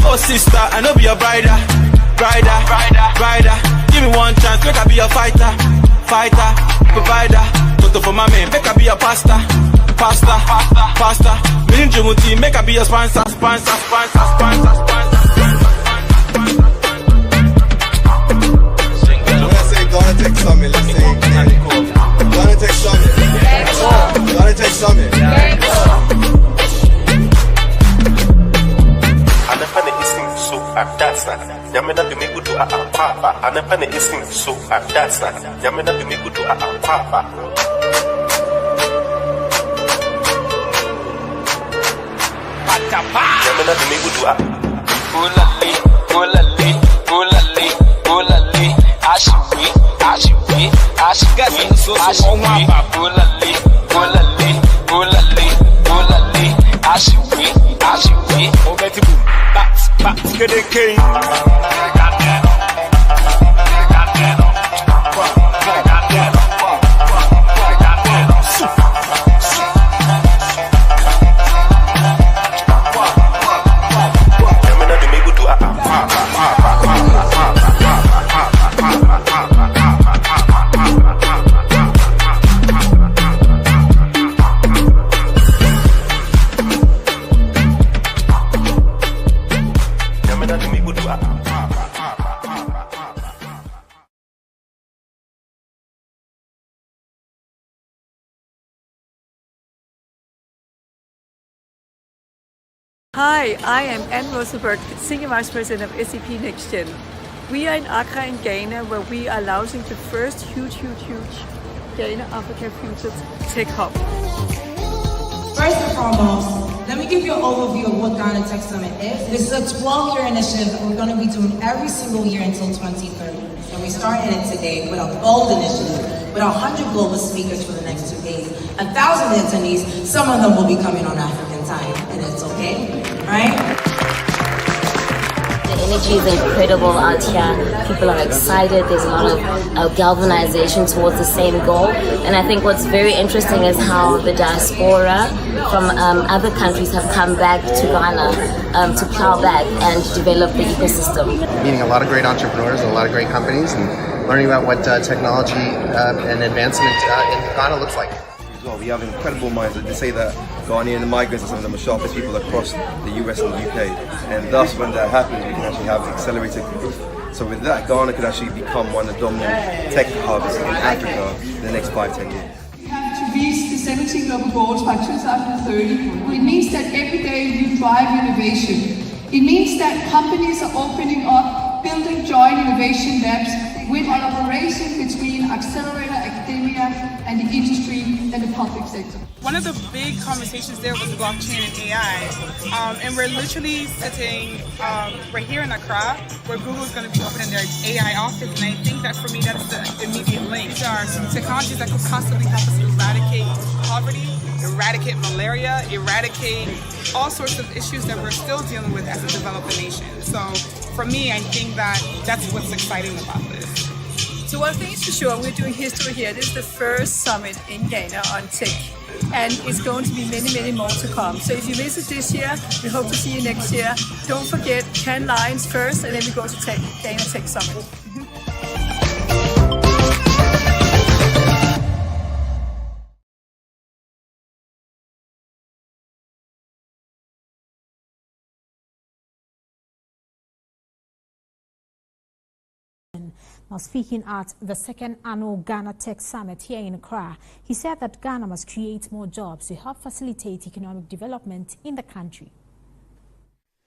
Oh sister, I know be your brider. Give me one chance, make I be your fighter, provider. Toto for my man, make I be your pasta. Me and Jumuti, make I be your sponsor. Let's say gonna take something, let's say gonna take something. Gonna take something. Adasa, Yamena to make good to a papa, and a penny is so Adasa, Yamena to make good to a papa. Yamena to make good to a Gulali, Ashiwi, get it, king. Hi, I am Anne Rosenberg, Senior Vice President of SAP Next Gen. We are in Accra in Ghana, where we are launching the first huge Ghana Africa Future Tech Hub. First and foremost, let me give you an overview of what Ghana Tech Summit is. This is a 12-year initiative that we're going to be doing every single year until 2030. So we started it today with a bold initiative, with 100 global speakers for the next 2 days, 1,000 attendees. Some of them will be coming on African time, and it's okay, right? The energy is incredible out here. People are excited. There's a lot of galvanization towards the same goal. And I think what's very interesting is how the diaspora from other countries have come back to Ghana to plow back and develop the ecosystem. Meeting a lot of great entrepreneurs and a lot of great companies and learning about what technology and advancement in Ghana looks like. Well, we have incredible minds. They say that Ghanaian migrants are some of the sharpest people across the US and the UK, and thus when that happens we can actually have accelerated growth. So with that, Ghana could actually become one of the dominant tech hubs in Africa in the next 5-10 years. We have to reach the 17 global goals by 2030. It means that every day you drive innovation. It means that companies are opening up, building joint innovation labs with collaboration between accelerator, academia, and the industry and the public sector. One of the big conversations there was blockchain and AI, and we're literally sitting right here in Accra, where Google is going to be opening their AI office, and I think that for me that is the immediate link. These are technologies that could possibly help us eradicate poverty, eradicate malaria, eradicate all sorts of issues that we're still dealing with as a developing nation. So for me, I think that that's what's exciting about this. So one thing is for sure, we're doing history here. This is the first summit in Ghana on tech, and it's going to be many more to come. So if you visit this year, we hope to see you next year. Don't forget Cannes Lions first, and then we go to Ghana Tech Summit. Now speaking at the second annual Ghana Tech Summit here in Accra, he said that Ghana must create more jobs to help facilitate economic development in the country.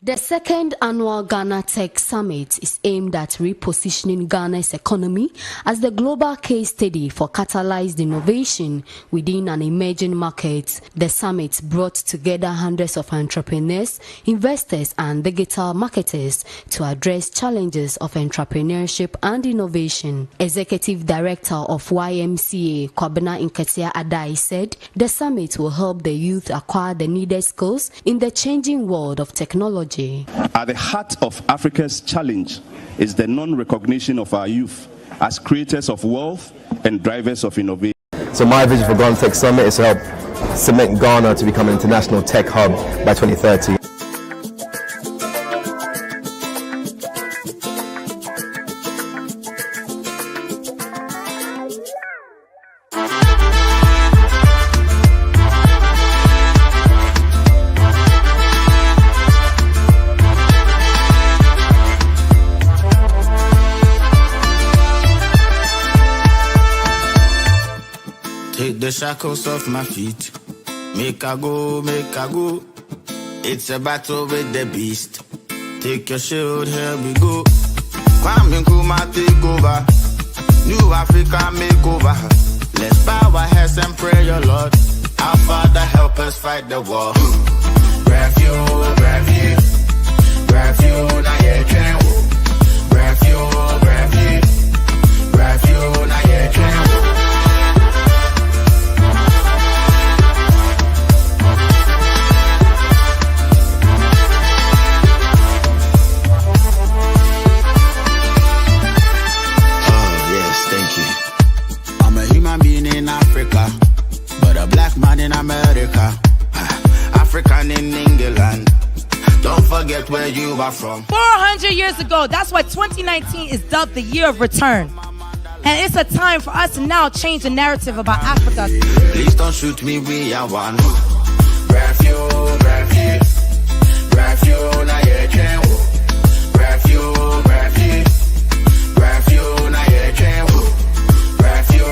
The second annual Ghana Tech Summit is aimed at repositioning Ghana's economy as the global case study for catalyzed innovation within an emerging market. The summit brought together hundreds of entrepreneurs, investors, and digital marketers to address challenges of entrepreneurship and innovation. Executive Director of YMCA, Kwabena Nketia Adai, said the summit will help the youth acquire the needed skills in the changing world of technology. At the heart of Africa's challenge is the non-recognition of our youth as creators of wealth and drivers of innovation. So my vision for Ghana Tech Summit is to help cement Ghana to become an international tech hub by 2030. Take the shackles off my feet. Make I go, make I go. It's a battle with the beast. Take your shield, here we go. Kwame Nkrumah take over. New Africa make over. Let's bow our heads and pray, your Lord. Our Father, help us fight the war. Grab you, grab you. Grab you, now you can. Grab you, grab you. Grab you, now you can. In Africa, but a black man in America, African in England. Don't forget where you are from. 400 years ago, that's why 2019 is dubbed the year of return. And it's a time for us to now change the narrative about Africa. Please don't shoot me, we are one. Grab you, grab you. Grab you, now you can. Grab you, grab you. Grab you, now you can. Grab you.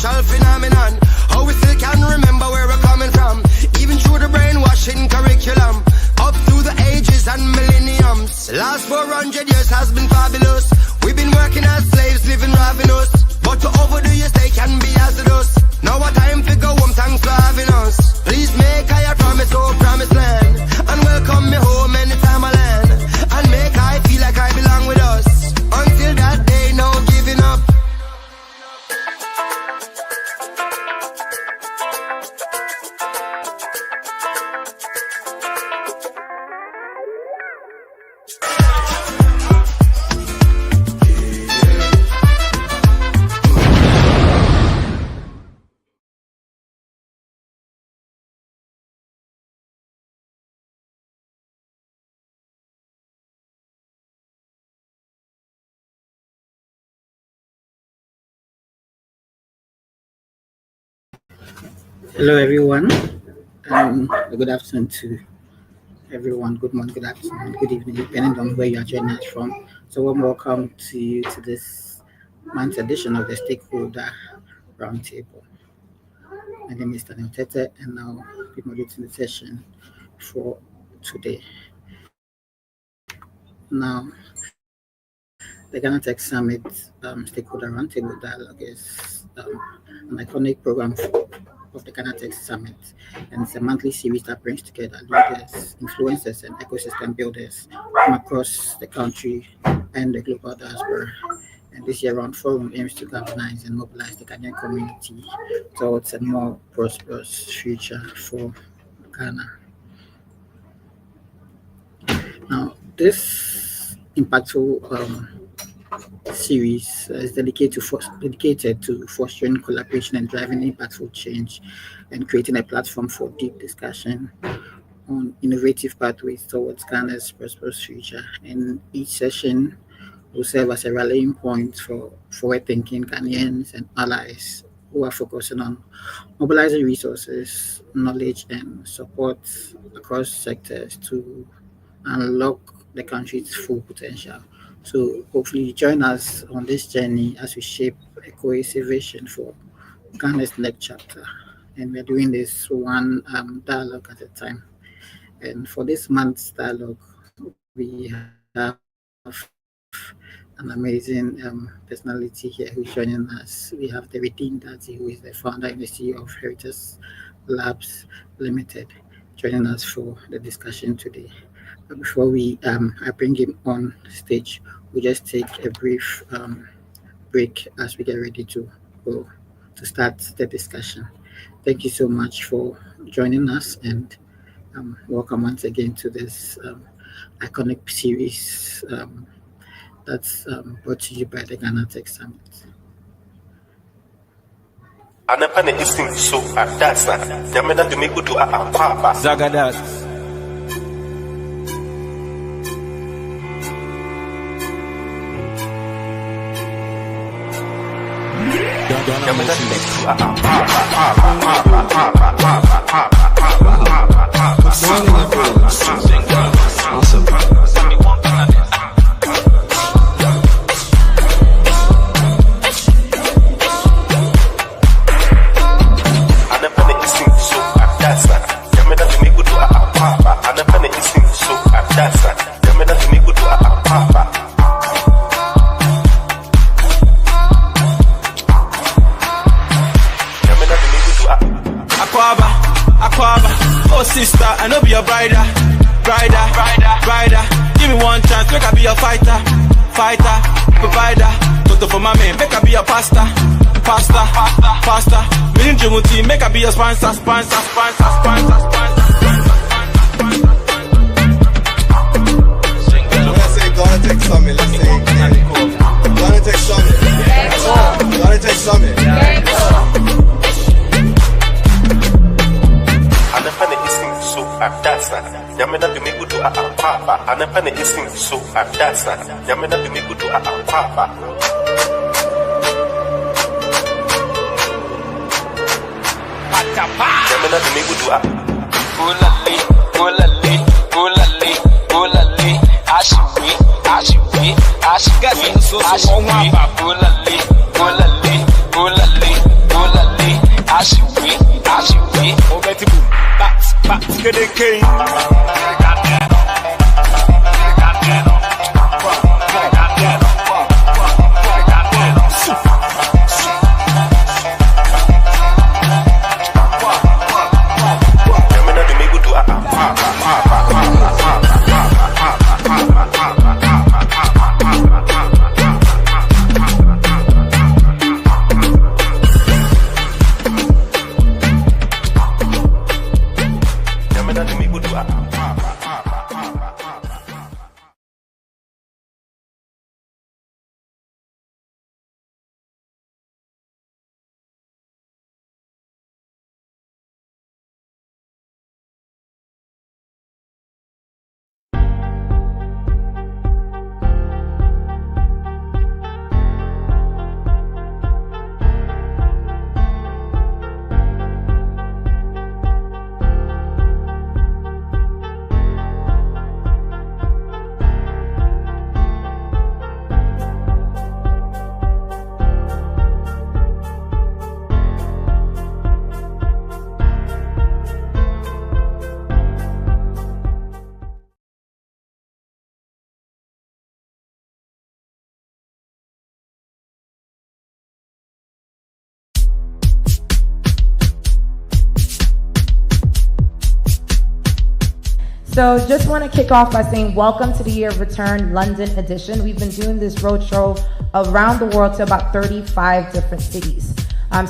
Phenomenon. How we still can remember where we're coming from, even through the brainwashing curriculum, up through the ages and millenniums. The last 400 years has been fabulous. We've been working as slaves, living ravenous, but to overdo your stay can be hazardous. Now our time to go home, thanks for having us. Please make I a promise, oh promised land, and welcome me home anytime I land, and make I feel like I belong with us. Until that day, no giving up. Hello, everyone. Good afternoon to everyone. Good morning, good afternoon, good evening, depending on where you are joining us from. So, warm welcome to you to this month's edition of the Stakeholder Roundtable. My name is Daniel Tete, and I'll be moderating the session for today. Now, the Ghana Tech Summit Stakeholder Roundtable Dialogue is an iconic program of the Ghana Tech Summit, and it's a monthly series that brings together leaders, influencers, and ecosystem builders from across the country and the global diaspora. And this year-round forum aims to galvanize and mobilize the Ghanaian community towards a more prosperous future for Ghana. Now, this impactful series is dedicated to fostering collaboration and driving impactful change, and creating a platform for deep discussion on innovative pathways towards Ghana's prosperous future. And each session will serve as a rallying point for forward-thinking Ghanaians and allies who are focusing on mobilizing resources, knowledge, and support across sectors to unlock the country's full potential. So hopefully join us on this journey as we shape a cohesive vision for Ghana's next chapter. And we're doing this one dialogue at a time. And for this month's dialogue, we have an amazing personality here who's joining us. We have David Dati, who is the founder and the CEO of Heritage Labs Limited, joining us for the discussion today. But before I bring him on stage, we'll just take a brief break as we get ready to go to start the discussion. Thank you so much for joining us, and welcome once again to this iconic series that's brought to you by the Ghana Tech Summit. Anapane ising so that's not. Yamena to make good to Papa. Zagadat. Yamena to make good sister, I know be your brider. Give me one chance, make I be your fighter, provider. Toto for my man, make I be your pasta. Meaning Jumuti, make I be your sponsor. Let's say Ghana Tech Summit, let's say Ghana Tech Summit. Ghana Tech Summit. That's not. Yamena to make good to Papa. Anapane ising so that's not. Yamena to make good to Papa. Yamena to make good to Gulali. Ashiwi. Obetibu. Back to the king. So just want to kick off by saying welcome to the Year of Return London edition. We've been doing this roadshow around the world to about 35 different cities.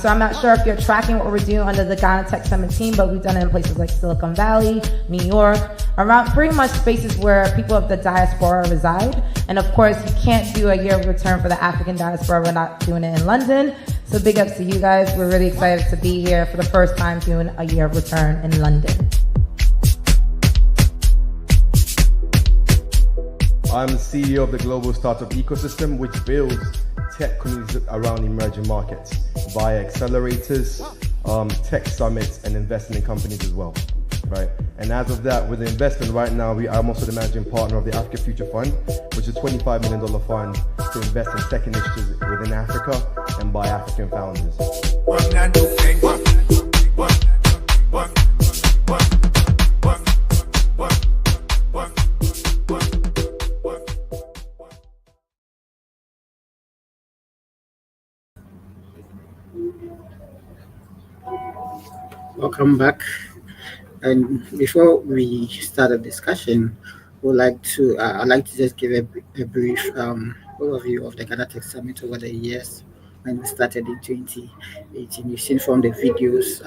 So I'm not sure if you're tracking what we're doing under the Ghana Tech Summit team, but we've done it in places like Silicon Valley, New York, around pretty much spaces where people of the diaspora reside. And of course, you can't do a Year of Return for the African diaspora. We're not doing it in London. So big ups to you guys. We're really excited to be here for the first time doing a Year of Return in London. I'm CEO of the global startup ecosystem, which builds tech communities around emerging markets via accelerators, tech summits, and investing in companies as well. Right, and as of that, with the investment right now, I'm also the managing partner of the Africa Future Fund, which is a $25 million fund to invest in tech initiatives within Africa and by African founders. Welcome back. And before we start the discussion, I'd like to just give a brief overview of the Ghana Tech Summit over the years when we started in 2018. You've seen from the videos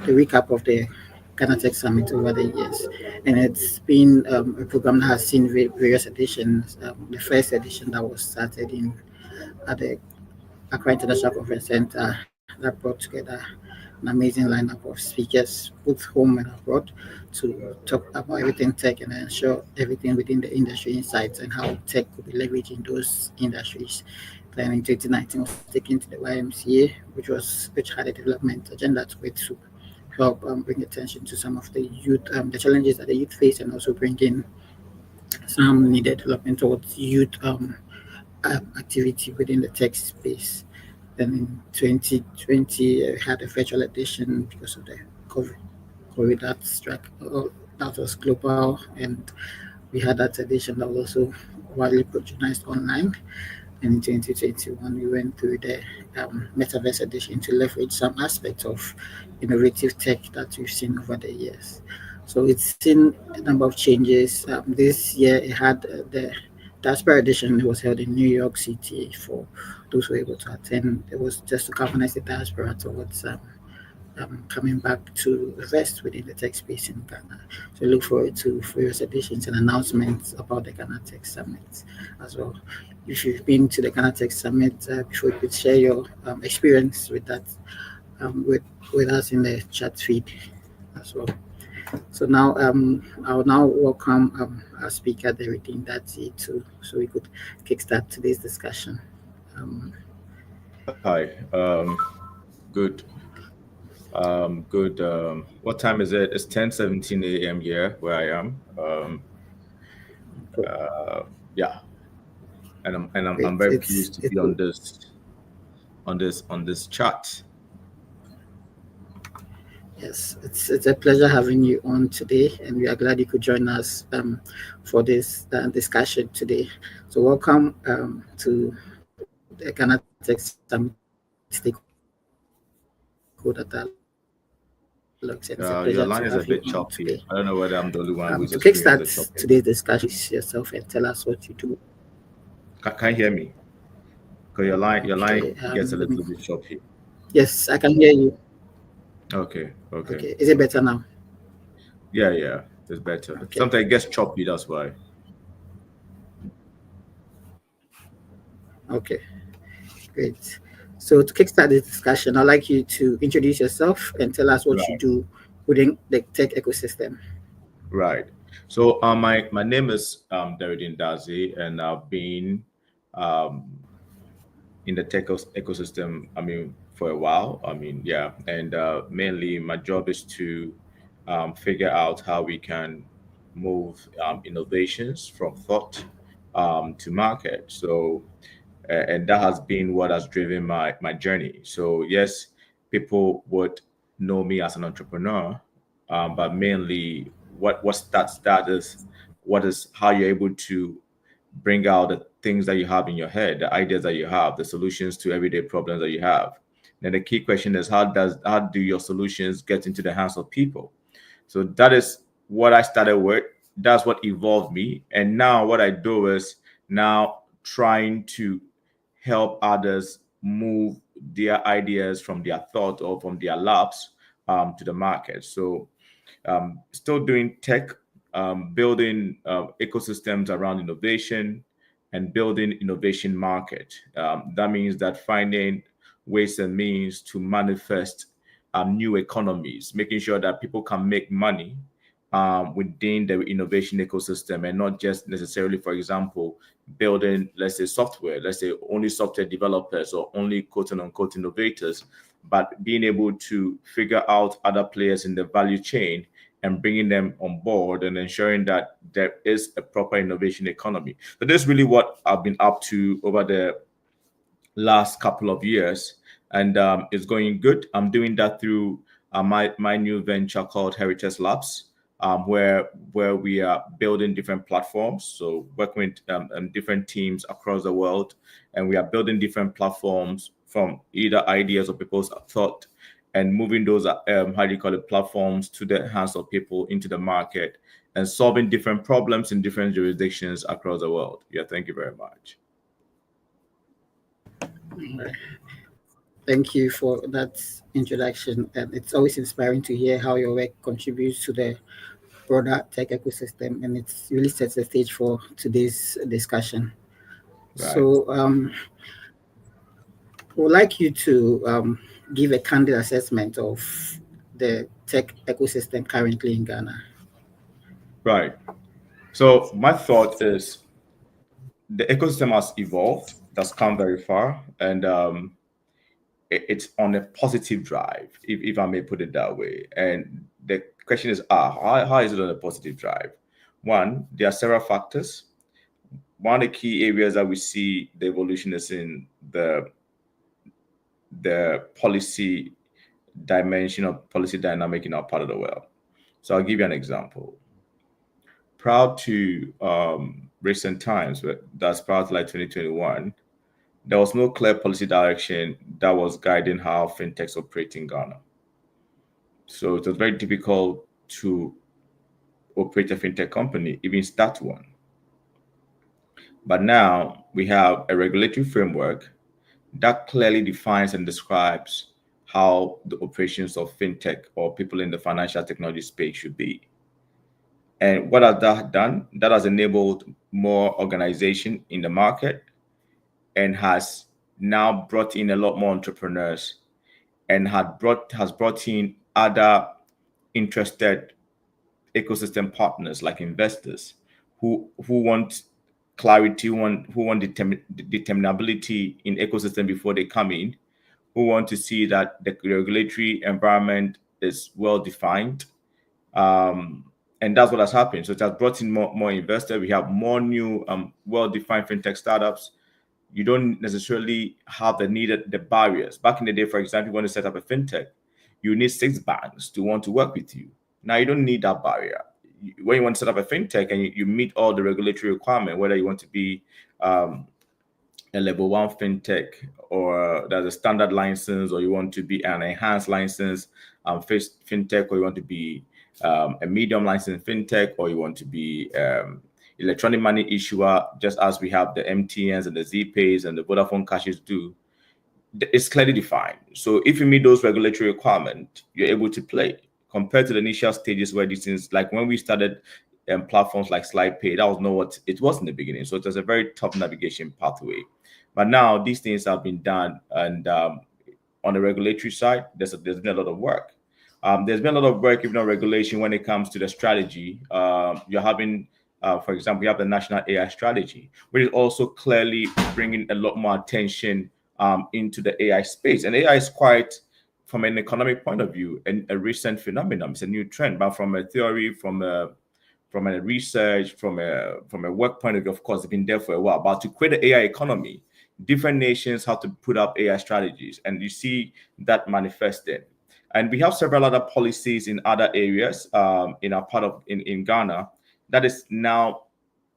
the recap of the Ghana Tech Summit over the years, and it's been a program that has seen various editions. The first edition that was started at the Accra International Conference Center that brought together an amazing lineup of speakers, both home and abroad, to talk about everything tech and ensure everything within the industry insights and how tech could be leveraged in those industries. Then in 2019 was taken to the YMCA, which had a development agenda to help bring attention to some of the youth, the challenges that the youth face, and also bring in some needed development towards youth activity within the tech space. Then in 2020, we had a virtual edition because of the COVID that struck. That was global, and we had that edition that was also widely patronized online. And in 2021, we went through the Metaverse edition to leverage some aspects of innovative tech that we've seen over the years. So it's seen a number of changes. This year, it had the Diaspora edition. It was held in New York City for those who were able to attend. It was just to galvanize the diaspora towards coming back to invest within the tech space in Ghana. So look forward to various editions and announcements about the Ghana Tech Summit as well. If you've been to the Ghana Tech Summit before, you could share your experience with that with us in the chat feed as well. So now I'll now welcome our speaker, Derek Dadzie, so we could kickstart today's discussion. Hi. Good. What time is it? It's 10:17 a.m. here where I am. Yeah, and I'm very pleased to be on this chat. Yes, it's a pleasure having you on today, and we are glad you could join us for this discussion today. So welcome to the Ghana Tech Summit Stakeholder Dialogues. Your line is a bit choppy. I don't know whether I'm the only one who's to kickstart the choppy. today's discussion, yourself and tell us what you do. Can you hear me? Because your line gets a little bit choppy. Yes, I can hear you. Okay. Is it better now? Yeah, it's better. Okay. Sometimes it gets choppy, that's why. Okay, great. So to kickstart this discussion, I'd like you to introduce yourself and tell us what you do within the tech ecosystem. Right. So my name is Derek Dadzie, and I've been in the tech ecosystem, for a while. And mainly my job is to figure out how we can move innovations from thought to market. So, and that has been what has driven my journey. So yes, people would know me as an entrepreneur, but mainly what starts that is how you're able to bring out the things that you have in your head, the ideas that you have, the solutions to everyday problems that you have. Then the key question is how do your solutions get into the hands of people? So that is what I started with. That's what evolved me. And now what I do is now trying to help others move their ideas from their thought or from their labs to the market. So still doing tech, building ecosystems around innovation and building innovation market. That means that finding ways and means to manifest new economies, making sure that people can make money within the innovation ecosystem, and not just necessarily, for example, building, let's say, software, let's say only software developers or only quote unquote innovators, but being able to figure out other players in the value chain and bringing them on board and ensuring that there is a proper innovation economy. So that's really what I've been up to over the last couple of years, and it's going good. I'm doing that through my new venture called Heritage Labs, where we are building different platforms. So working with different teams across the world, and we are building different platforms from either ideas or people's thought, and moving those how do you call it, platforms to the hands of people into the market, and solving different problems in different jurisdictions across the world. Yeah, thank you very much. Thank you for that introduction. And it's always inspiring to hear how your work contributes to the broader tech ecosystem, and it really sets the stage for today's discussion. Right. So, would like you to give a candid assessment of the tech ecosystem currently in Ghana. Right. So my thought is the ecosystem has evolved, that's come very far, and it's on a positive drive, if I may put it that way. And the question is, how is it on a positive drive? One, there are several factors. One of the key areas that we see the evolution is in the policy dimension of policy dynamic in our part of the world. So I'll give you an example. Prior to recent times, that's prior to like 2021, there was no clear policy direction that was guiding how fintechs operate in Ghana. So it was very difficult to operate a fintech company, even start one. But now we have a regulatory framework that clearly defines and describes how the operations of fintech or people in the financial technology space should be. And what has that done? That has enabled more organization in the market and has now brought in a lot more entrepreneurs, and has brought in other interested ecosystem partners like investors who want clarity, who want determinability in ecosystem before they come in, who want to see that the regulatory environment is well defined. And that's what has happened. So it has brought in more investors. We have more new well-defined fintech startups. You don't necessarily have the barriers. Back in the day, for example, you want to set up a fintech, you need 6 banks to want to work with you. Now you don't need that barrier. When you want to set up a fintech and you meet all the regulatory requirements, whether you want to be a level 1 fintech, or there's a standard license, or you want to be an enhanced license fintech, or you want to be a medium license fintech, or you want to be electronic money issuer, just as we have the MTNs and the ZPays and the Vodafone Cashes do, it's clearly defined. So if you meet those regulatory requirements, you're able to play, compared to the initial stages where these things, like when we started platforms like SlidePay, that was not what it was in the beginning. So it was a very tough navigation pathway. But now these things have been done, and on the regulatory side, there's been a lot of work. There's been a lot of work even on regulation when it comes to the strategy. You're having, for example, you have the National AI Strategy, which is also clearly bringing a lot more attention into the AI space. And AI is quite, from an economic point of view, a recent phenomenon. It's a new trend, but from a theory, from a research, from a work point of view, of course, it's been there for a while. But to create an AI economy, different nations have to put up AI strategies, and you see that manifested. And we have several other policies in other areas in our part of in Ghana that is now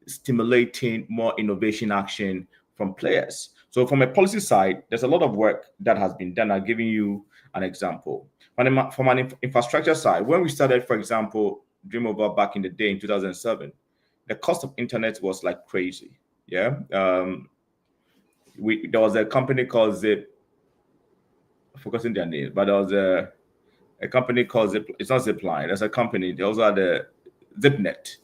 stimulating more innovation action from players. So from a policy side, there's a lot of work that has been done. I'm giving you an example. From an infrastructure side, when we started, for example, Dreamover back in the day in 2007, the cost of internet was like crazy. Yeah. There was a company called Zip, I'm forgetting their name, but there was a company called Zip. It's not Zipline. There's a company. They also had the ZipNet,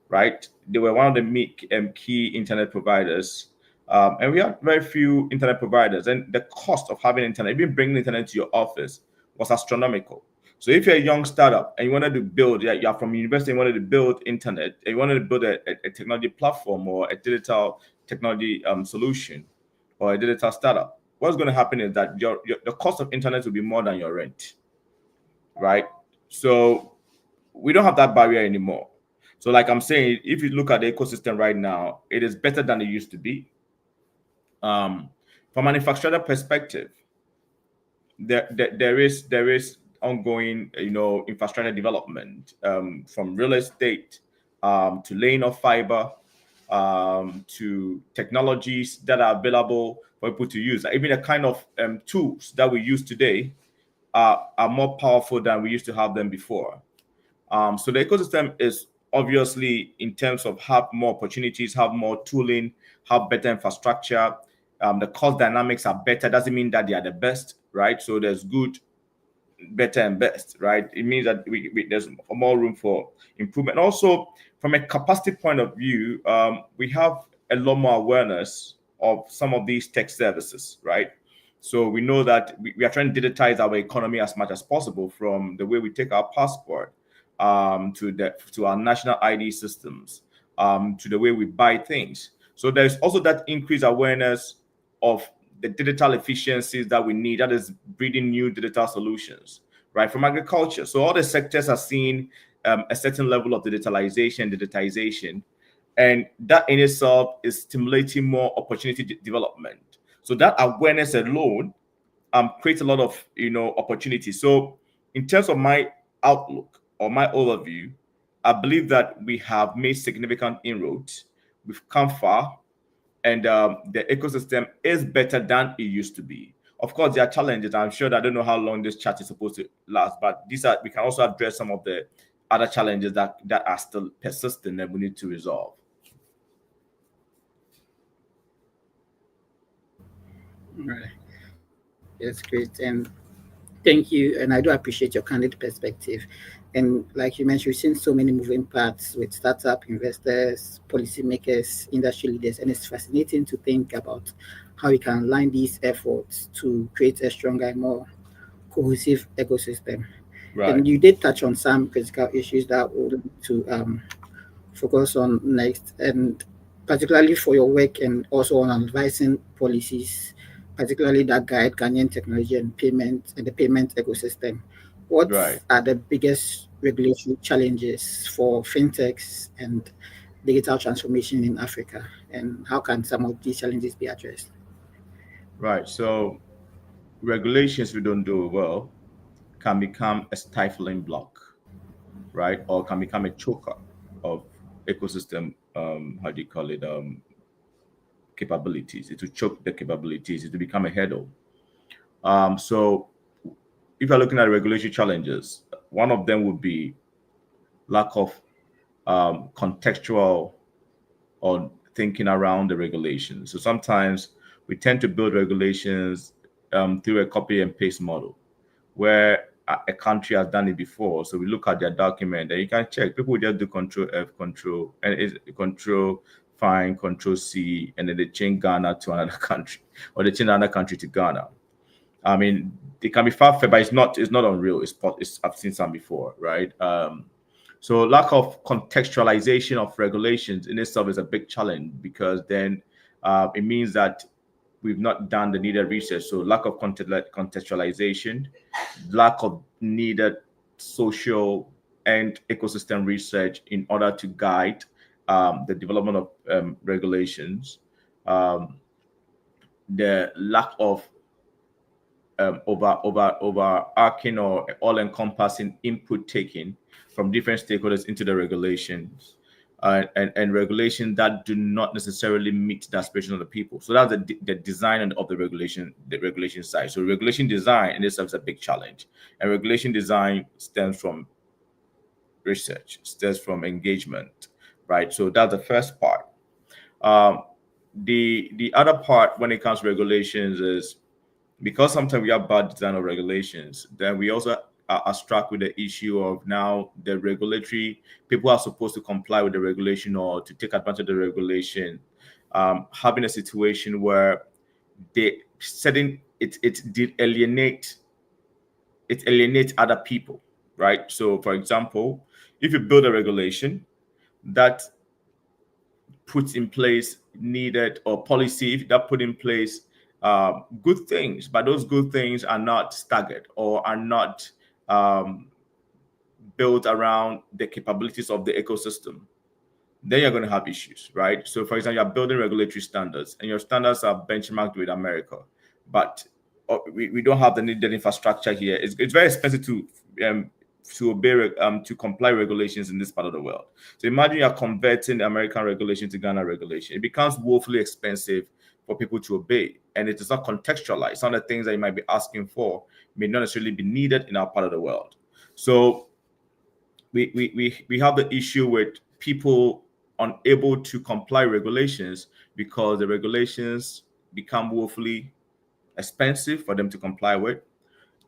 right? They were one of the key internet providers. And we had very few internet providers. And the cost of having internet, even bringing internet to your office, was astronomical. So if you're a young startup and you wanted to build, you're from university, and you wanted to build internet, and you wanted to build a technology platform or a digital technology solution or a digital startup, what's going to happen is that the cost of internet will be more than your rent, right? So we don't have that barrier anymore. So like I'm saying, if you look at the ecosystem right now, it is better than it used to be. From a manufacturer perspective, there is ongoing infrastructure development, from real estate, to laying of fiber, to technologies that are available for people to use. Even the kind of tools that we use today are more powerful than we used to have them before. So the ecosystem is obviously, in terms of have more opportunities, have more tooling, have better infrastructure. The cost dynamics are better. Doesn't mean that they are the best, right? So there's good, better, and best, right? It means that there's more room for improvement. Also, from a capacity point of view, we have a lot more awareness of some of these tech services, right? So we know that we are trying to digitize our economy as much as possible, from the way we take our passport, to our national ID systems, to the way we buy things. So there's also that increased awareness of the digital efficiencies that we need, that is breeding new digital solutions, right? From agriculture. So all the sectors are seeing a certain level of digitization, and that in itself is stimulating more opportunity development. So that awareness alone creates a lot of opportunities. So in terms of my outlook or my overview, I believe that we have made significant inroads. We've come far, and the ecosystem is better than it used to be. Of course, there are challenges. I'm sure that I don't know how long this chat is supposed to last, but we can also address some of the other challenges that are still persistent and we need to resolve. Right. That's great. And thank you. And I do appreciate your candid perspective. And like you mentioned, we've seen so many moving parts with startup investors, policymakers, industry leaders, and it's fascinating to think about how we can align these efforts to create a stronger and more cohesive ecosystem. Right. And you did touch on some critical issues that we'll need to focus on next, and particularly for your work and also on advising policies, particularly that guide Ghanaian technology and the payment ecosystem. What Right. are the biggest regulatory challenges for fintechs and digital transformation in Africa, and how can some of these challenges be addressed? Right. So regulations we don't do well can become a stifling block, right? Or can become a choker of ecosystem, how do you call it, capabilities. It will choke the capabilities. It will become a hurdle. So if you're looking at regulatory challenges, one of them would be lack of contextual or thinking around the regulations. So sometimes we tend to build regulations through a copy and paste model, where a country has done it before. So we look at their document and you can check. People just do Control F, Control, and it's Control Find, Control C, and then they change Ghana to another country, or they change another country to Ghana. I mean, it can be far-fetched, but it's not unreal. I've seen some before, right? So lack of contextualization of regulations in itself is a big challenge, because then it means that we've not done the needed research. So lack of contextualization, lack of needed social and ecosystem research in order to guide the development of regulations, the lack of overarching or all-encompassing input taking from different stakeholders into the regulations, and regulations that do not necessarily meet the aspirations of the people. So that's the design of the regulation side. So regulation design in itself is a big challenge, and regulation design stems from research, stems from engagement, right? So that's the first part. The other part when it comes to regulations is, because sometimes we have bad design of regulations, then we also are struck with the issue of now the regulatory people are supposed to comply with the regulation or to take advantage of the regulation, having a situation where it alienates other people, right? So, for example, if you build a regulation that puts in place needed or policy if that put in place good things, but those good things are not staggered or are not um, built around the capabilities of the ecosystem, then you're going to have issues, right? So, for example, you're building regulatory standards and your standards are benchmarked with America, but we don't have the needed infrastructure here. It's very expensive to obey to comply regulations in this part of the world. So imagine you're converting the American regulation to Ghana regulation. It becomes woefully expensive for people to obey, and it is not contextualized. Some of the things that you might be asking for may not necessarily be needed in our part of the world. So we have the issue with people unable to comply regulations because the regulations become woefully expensive for them to comply with.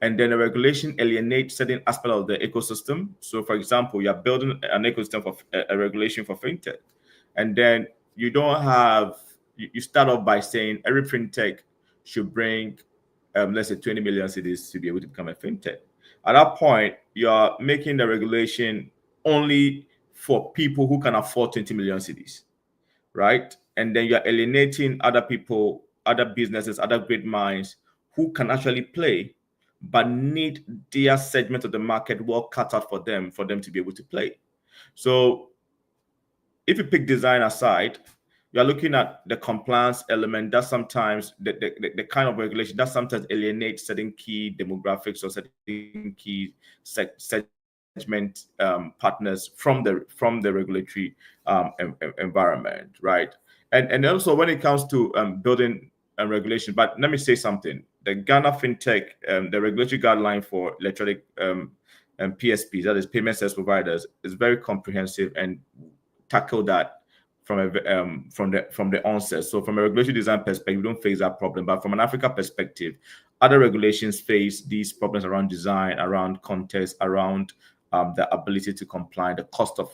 And then the regulation alienates certain aspect of the ecosystem. So, for example, you're building an ecosystem for a regulation for fintech, and then you don't have. You start off by saying every fintech should bring, let's say, 20 million cities to be able to become a fintech. At that point, you're making the regulation only for people who can afford 20 million cities, right? And then you're alienating other people, other businesses, other great minds who can actually play, but need their segment of the market well cut out for them to be able to play. So if you pick design aside, you're looking at the compliance element that sometimes the kind of regulation that sometimes alienates certain key demographics or certain key segment partners from the regulatory environment, right? And also when it comes to building regulation, but let me say something. The Ghana FinTech, the regulatory guideline for electronic PSPs, that is payment service providers, is very comprehensive and tackle that from the onset. So from a regulatory design perspective, we don't face that problem. But from an Africa perspective, other regulations face these problems around design, around context, around the ability to comply, the cost of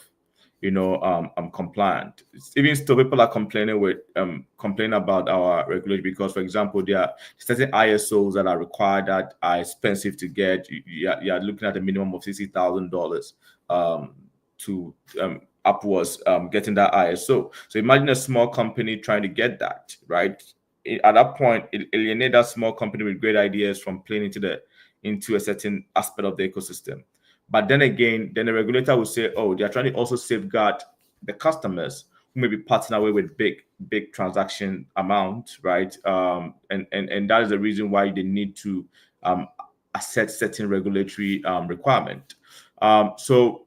compliant. Even still, people are complaining about our regulation because, for example, there are certain ISOs that are required that are expensive to get. You are looking at a minimum of $60,000 to upwards getting that ISO. So imagine a small company trying to get that, right? At that point, it alienates that small company with great ideas from playing into a certain aspect of the ecosystem. But then again, then the regulator will say, oh, they are trying to also safeguard the customers who may be parting away with big transaction amount, right? And that is the reason why they need to assess certain regulatory requirement. So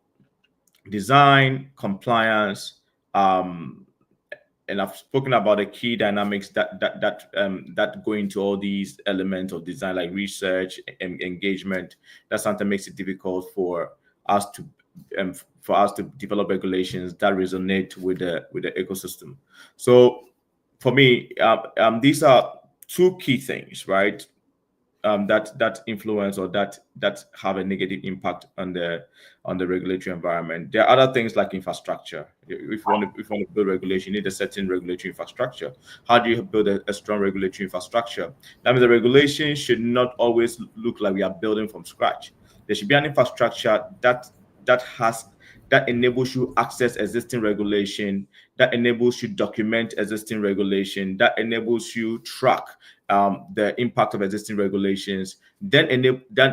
design, compliance, and I've spoken about the key dynamics that go into all these elements of design, like research and engagement. That sometimes makes it difficult for us to develop regulations that resonate with the ecosystem. So, for me, these are two key things, right? That influence or that have a negative impact on the regulatory environment. There are other things like infrastructure. If you want to build regulation, you need a certain regulatory infrastructure. How do you build a strong regulatory infrastructure? That means the regulation should not always look like we are building from scratch. There should be an infrastructure that enables you access existing regulation, that enables you document existing regulation, that enables you track the impact of existing regulations, then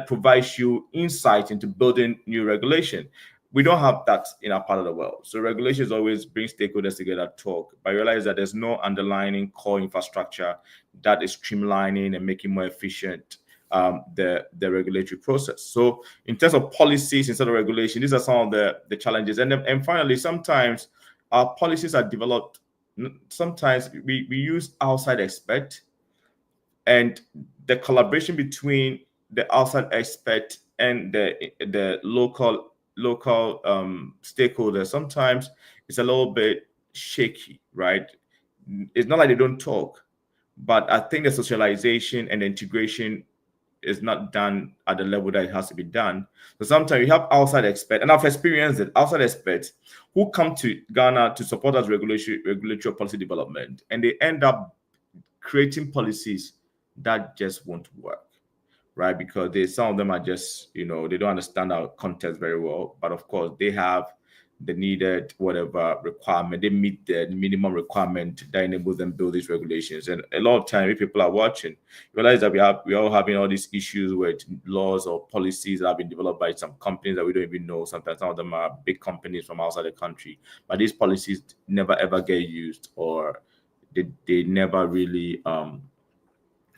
provides you insight into building new regulation. We don't have that in our part of the world. So regulations always bring stakeholders together, talk, but realize that there's no underlying core infrastructure that is streamlining and making more efficient the regulatory process. So in terms of policies instead of regulation, these are some of the challenges. And finally, sometimes our policies are developed, sometimes we use outside experts, and the collaboration between the outside expert and the local stakeholders sometimes it's a little bit shaky, right? It's not like they don't talk, but I think the socialization and the integration is not done at the level that it has to be done. So sometimes you have outside experts, and I've experienced it, outside experts who come to Ghana to support us regulatory policy development, and they end up creating policies that just won't work, right? Because some of them are just, they don't understand our context very well. But of course, they have the needed whatever requirement. They meet the minimum requirement that enables them to build these regulations. And a lot of time, if people are watching, realize that we're all having all these issues with laws or policies that have been developed by some companies that we don't even know. Sometimes some of them are big companies from outside the country, but these policies never ever get used, or they never really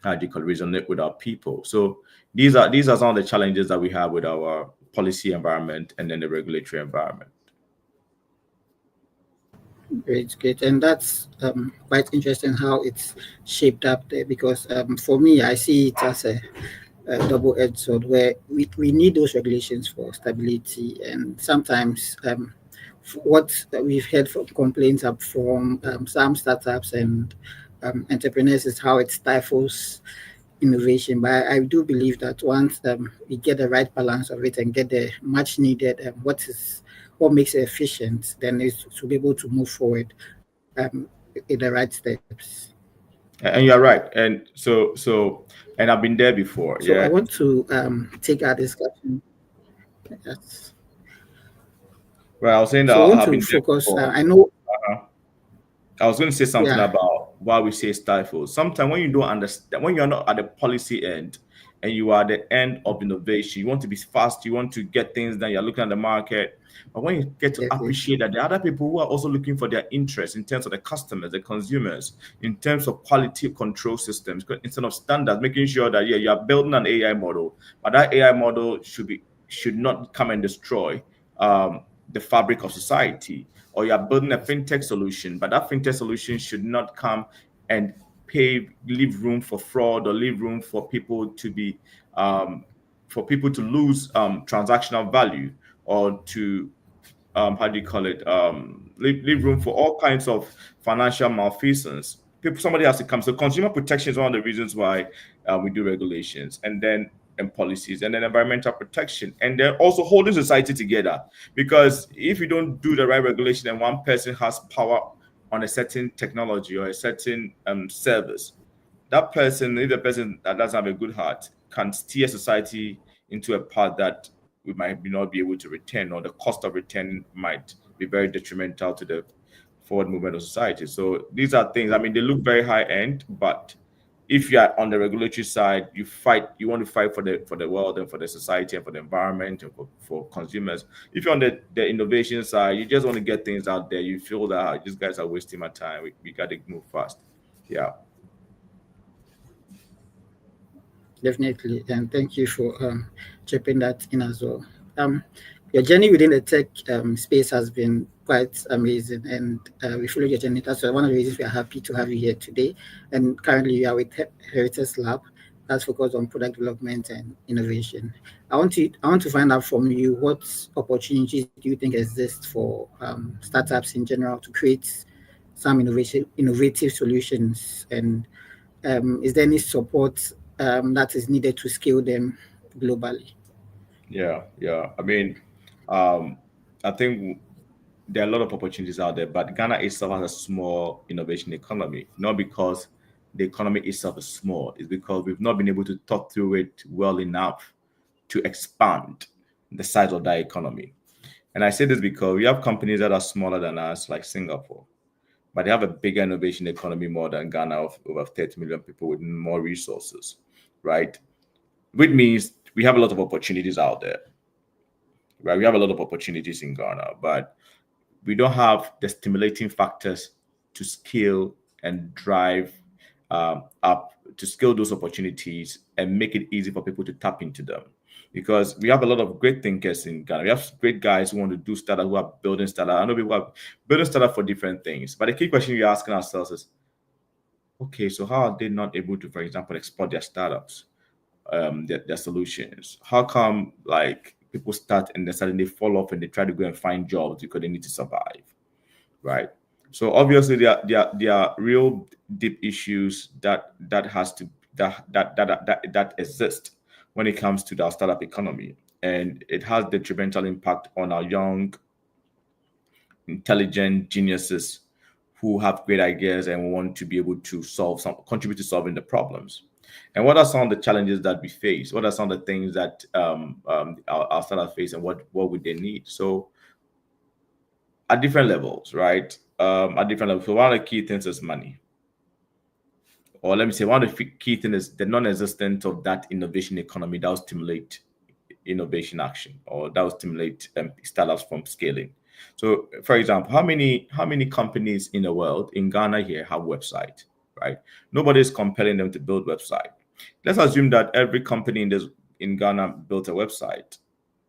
how do you call it, resonate with our people. So these are some of the challenges that we have with our policy environment and then the regulatory environment. Great. And that's quite interesting how it's shaped up there, because for me, I see it as a double-edged sword, where we need those regulations for stability. And sometimes what we've heard from complaints up from some startups and entrepreneurs is how it stifles innovation. But I do believe that once we get the right balance of it and get the much needed what makes it efficient, then it's to be able to move forward in the right steps. And you're right. And and I've been there before. So yeah. I want to take our discussion. Yes. Well, I was saying that So I want I've to been there focus. before. I know. I was going to say something Yeah. about why we say stifle. Sometimes when you don't understand, when you're not at the policy end and you are at the end of innovation, you want to be fast, you want to get things done, you're looking at the market. But when you get to appreciate that there are other people who are also looking for their interests in terms of the customers, the consumers, in terms of quality control systems, instead of standards, making sure that you are building an AI model, but that AI model should not come and destroy the fabric of society. Or you're building a fintech solution, but that fintech solution should not come and leave room for fraud or leave room for people to be lose transactional value, or to how do you call it, leave room for all kinds of financial malfeasance. Somebody has to come. So consumer protection is one of the reasons why we do regulations, and policies, and then environmental protection, and then also holding society together. Because if you don't do the right regulation and one person has power on a certain technology or a certain service, that person, if the person that doesn't have a good heart, can steer society into a path that we might not be able to return, or the cost of return might be very detrimental to the forward movement of society. So these are things, I mean, they look very high end, but if you are on the regulatory side, you want to fight for the world and for the society and for the environment and for consumers. If you're on the innovation side, you just want to get things out there. You feel that these guys are wasting my time. We got to move fast. Yeah. Definitely, and thank you for chipping that in as well. Your journey within the tech space has been quite amazing, and we follow your journey. That's one of the reasons we are happy to have you here today. And currently, you are with Heritage Lab, that's focused on product development and innovation. I want to find out from you, what opportunities do you think exist for startups in general to create some innovative solutions, and is there any support that is needed to scale them globally? Yeah. I mean, I think there are a lot of opportunities out there, but Ghana itself has a small innovation economy, not because the economy itself is small, it's because we've not been able to talk through it well enough to expand the size of that economy. And I say this because we have companies that are smaller than us, like Singapore, but they have a bigger innovation economy more than Ghana, of over 30 million people with more resources, right? Which means we have a lot of opportunities out there, right? We have a lot of opportunities in Ghana, but we don't have the stimulating factors to scale and drive up, to scale those opportunities and make it easy for people to tap into them. Because we have a lot of great thinkers in Ghana. We have great guys who want to do startup, who are building startup. I know people are building startup for different things, but the key question we're asking ourselves is, okay, so how are they not able to, for example, export their startups, their solutions? How come like people start and then suddenly fall off and they try to go and find jobs because they need to survive, right? So obviously there are real deep issues that exist when it comes to the startup economy, and it has detrimental impact on our young, intelligent geniuses who have great ideas and want to be able to contribute to solving the problems. And what are some of the challenges that we face? What are some of the things that our startups face, and what would they need? So at different levels, right? At different levels. So one of the key things is money. Or let me say, one of the key things is the non-existence of that innovation economy that will stimulate innovation action, or that will stimulate startups from scaling. So, for example, how many companies in the world, in Ghana here, have website, right? Nobody is compelling them to build website. Let's assume that every company in Ghana built a website.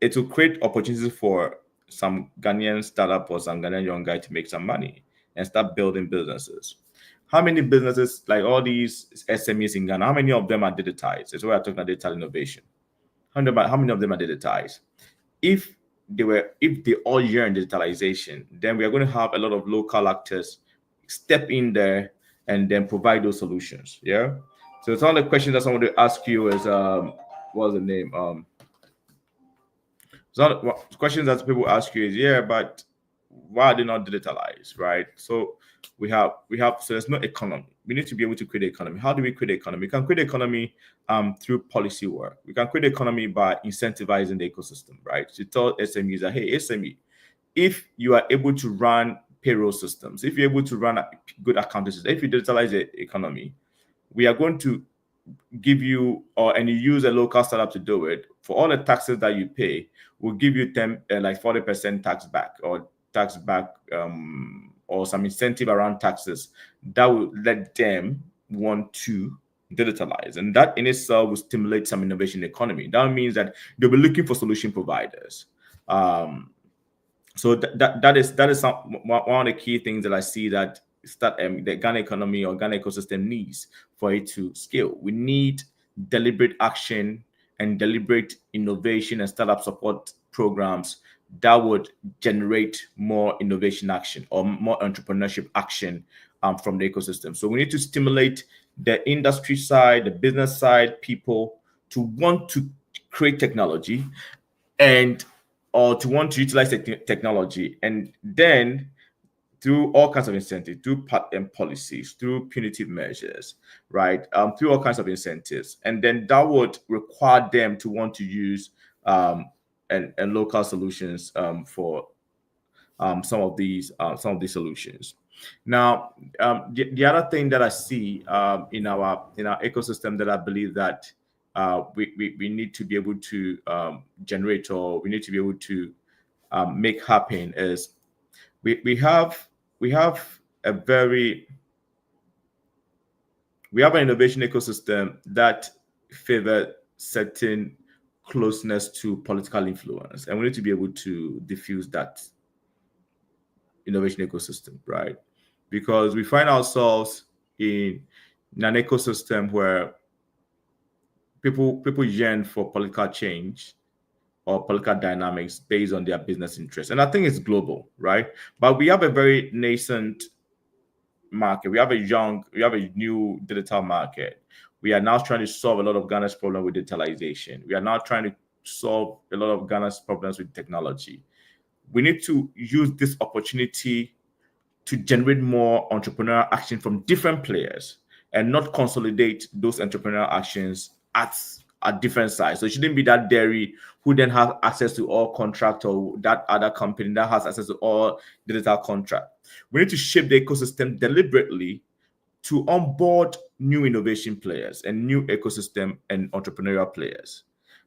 It will create opportunities for some Ghanaian startup or some Ghanaian young guy to make some money and start building businesses. How many businesses, like all these SMEs in Ghana, how many of them are digitized? It's why I'm talking about digital innovation. How many of them are digitized? If they all yearn digitalization, then we are going to have a lot of local actors step in there and then provide those solutions. Yeah. So some of the questions that someone to ask you is what's the name? So questions that people ask you is, yeah, but why are they not digitalized, right? So we have so there's no economy. We need to be able to create an economy. How do we create an economy? We can create an economy through policy work. We can create an economy by incentivizing the ecosystem, right? To tell SMEs that, hey, SME, if you are able to run payroll systems, if you're able to run a good accounting system, if you digitalize the economy, we are going to give you, and you use a local startup to do it, for all the taxes that you pay, we'll give you 40% tax back, or some incentive around taxes that will let them want to digitalize, and that in itself will stimulate some innovation economy. That means that they'll be looking for solution providers. So that is one of the key things that I see that the Ghana economy or Ghana ecosystem needs for it to scale. We need deliberate action and deliberate innovation and startup support programs that would generate more innovation action or more entrepreneurship action from the ecosystem. So we need to stimulate the industry side, the business side, people to want to create technology or to want to utilize technology, and then through all kinds of incentives, through policies, through punitive measures, right? Through all kinds of incentives, and then that would require them to want to use and local solutions for some of these solutions. Now, the other thing that I see in our ecosystem that I believe that we need to be able to generate, or we need to be able to make happen is we have an innovation ecosystem that favor certain closeness to political influence, and we need to be able to diffuse that innovation ecosystem, right? Because we find ourselves in an ecosystem where people yearn for political change or political dynamics based on their business interests. And I think it's global, right? But we have a very nascent market. We have a new digital market. We are now trying to solve a lot of Ghana's problem with digitalization. We are now trying to solve a lot of Ghana's problems with technology. We need to use this opportunity to generate more entrepreneurial action from different players and not consolidate those entrepreneurial actions at different sides. So it shouldn't be that dairy who then has access to all contract, or that other company that has access to all digital contract. We need to shape the ecosystem deliberately to onboard new innovation players and new ecosystem and entrepreneurial players,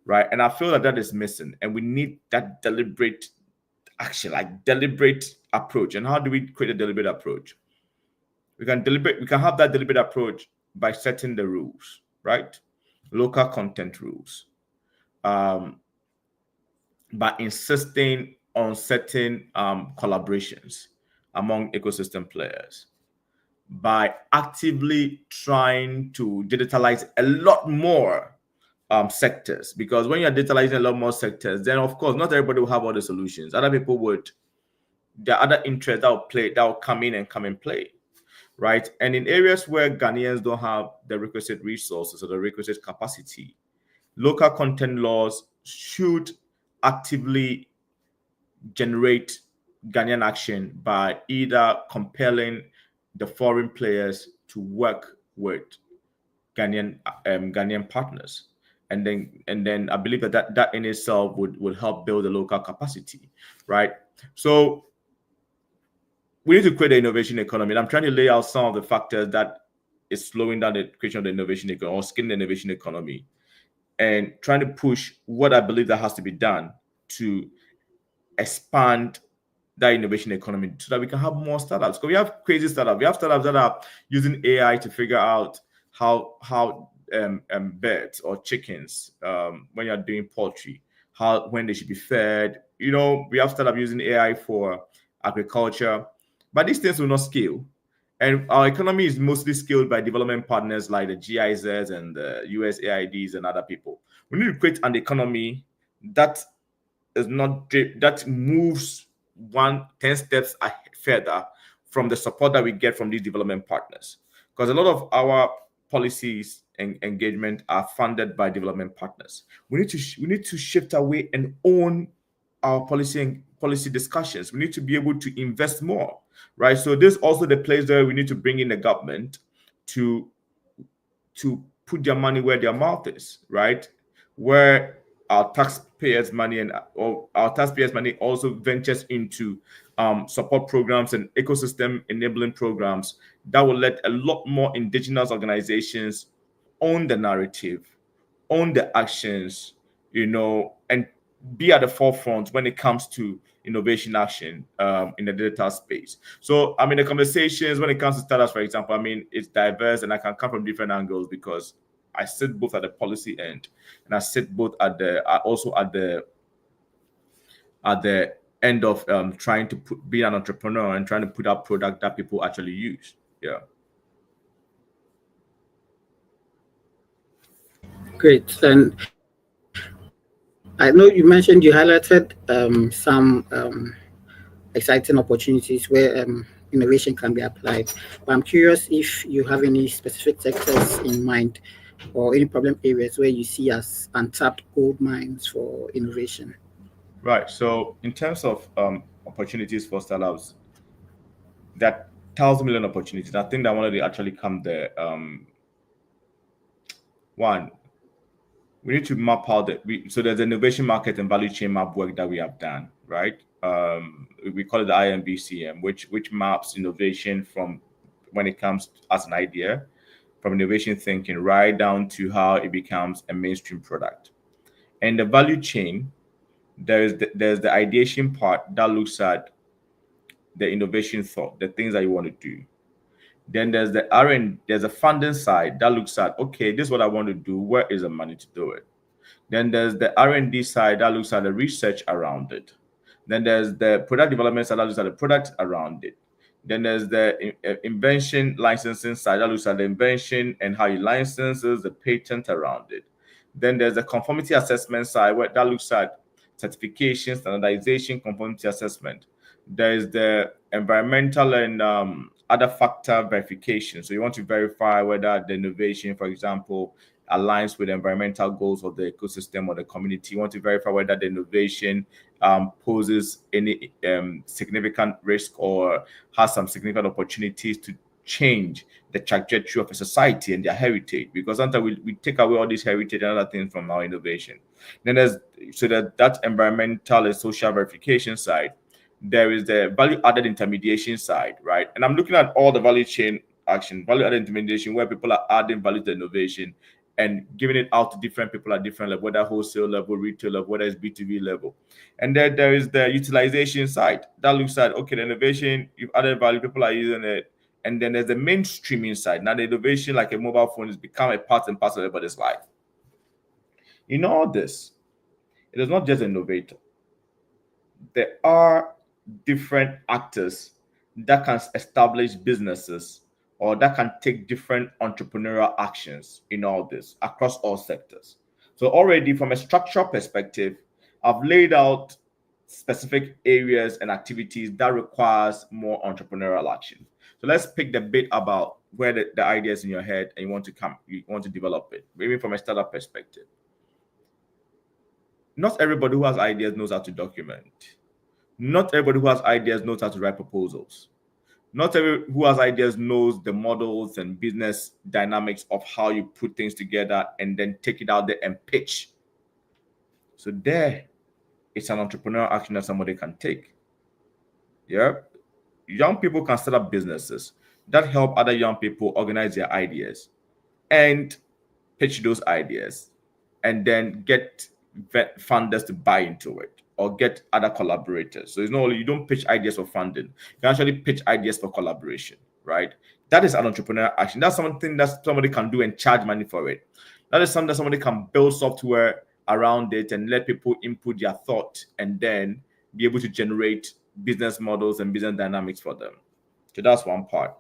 right? And I feel that is missing, and we need that deliberate action, like deliberate approach. And how do we create a deliberate approach? We can have that deliberate approach by setting the rules, right? Local content rules, by insisting on certain collaborations among ecosystem players, by actively trying to digitalize a lot more sectors. Because when you're digitalizing a lot more sectors, then of course not everybody will have all the solutions. Other people would. There are other interests that will come in and play, right? And in areas where Ghanaians don't have the requisite resources or the requisite capacity, local content laws should actively generate Ghanaian action by either compelling the foreign players to work with Ghanaian partners, and then I believe that in itself would help build the local capacity, right? So we need to create the innovation economy. And I'm trying to lay out some of the factors that is slowing down the creation of the innovation economy or scaling the innovation economy, and trying to push what I believe that has to be done to expand that innovation economy so that we can have more startups. Because we have crazy startups. We have startups that are using AI to figure out how birds or chickens, when you're doing poultry, when they should be fed. We have startups using AI for agriculture, but these things will not scale. And our economy is mostly scaled by development partners like the GIZs and the USAIDs and other people. We need to create an economy that is not that moves 10 steps further from the support that we get from these development partners, because a lot of our policies and engagement are funded by development partners. We need to shift away and own our policy and policy discussions. We need to be able to invest more, right? So this is also the place where we need to bring in the government to put their money where their mouth is, right? Where our taxpayers' money also ventures into support programs and ecosystem enabling programs that will let a lot more indigenous organizations own the narrative, own the actions, and be at the forefront when it comes to innovation action in the digital space. So, the conversations when it comes to startups, for example, it's diverse, and I can come from different angles because I sit both at the policy end and I sit both at the end of trying to be an entrepreneur and trying to put out product that people actually use. Yeah. Great. And I know you mentioned you highlighted some exciting opportunities where innovation can be applied. But I'm curious if you have any specific sectors in mind or any problem areas where you see as untapped gold mines for innovation. Right. So in terms of opportunities for startups, that 1,000 million opportunities. I think that one of the actually come there. One, we need to map out so there's an innovation market and value chain map work that we have done, right? We call it the IMBCM, which maps innovation from when it comes as an idea, from innovation thinking right down to how it becomes a mainstream product. And the value chain, there's the ideation part that looks at the innovation thought, the things that you want to do. Then there's the there's a funding side that looks at, okay, this is what I want to do. Where is the money to do it? Then there's the R&D side that looks at the research around it. Then there's the product development side that looks at the product around it. Then there's the invention licensing side that looks at the invention and how you licenses the patent around it. Then there's the conformity assessment side that looks at certification, standardization, conformity assessment. There's the environmental and other factor verification. So you want to verify whether the innovation, for example, aligns with environmental goals of the ecosystem or the community. You want to verify whether the innovation poses any significant risk or has some significant opportunities to change the trajectory of a society and their heritage, because sometimes we take away all this heritage and other things from our innovation. Then there's that environmental and social verification side. There is the value added intermediation side, right? And I'm looking at all the value chain action, value added intermediation, where people are adding value to innovation and giving it out to different people at different level, whether wholesale level, retail level, whether it's B2B level. And then there is the utilization side that looks at, okay, the innovation, you've added value, people are using it. And then there's the mainstreaming side. Now the innovation, like a mobile phone, has become a part and parcel of everybody's life. In all this, it is not just an innovator. There are different actors that can establish businesses or that can take different entrepreneurial actions in all this across all sectors. So already from a structural perspective, I've laid out specific areas and activities that requires more entrepreneurial action. So let's pick the bit about where the idea is in your head and you want to develop it, maybe from a startup perspective. Not everybody who has ideas knows how to document. Not everybody who has ideas knows how to write proposals. not everyone who has ideas knows the models and business dynamics of how you put things together and then take it out there and pitch. So there, it's an entrepreneurial action that somebody can take. Yeah, young people can start up businesses that help other young people organize their ideas and pitch those ideas, and then get funders to buy into it or get other collaborators. So it's not only you don't pitch ideas for funding, you can actually pitch ideas for collaboration, right? That is an entrepreneurial action. That's something that somebody can do and charge money for it. That is something that somebody can build software around it and let people input their thought and then be able to generate business models and business dynamics for them. So that's one part.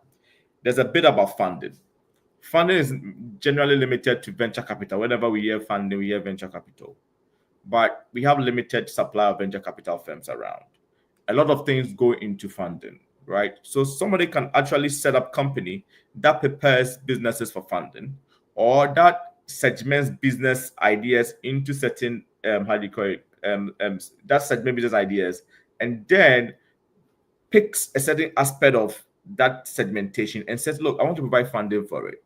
There's a bit about funding. Funding is generally limited to venture capital. Whenever we hear funding, we hear venture capital. But we have limited supply of venture capital firms around. A lot of things go into funding, right? So somebody can actually set up company that prepares businesses for funding, or that segments business ideas into certain that segment business ideas, and then picks a certain aspect of that segmentation and says, look, I want to provide funding for it.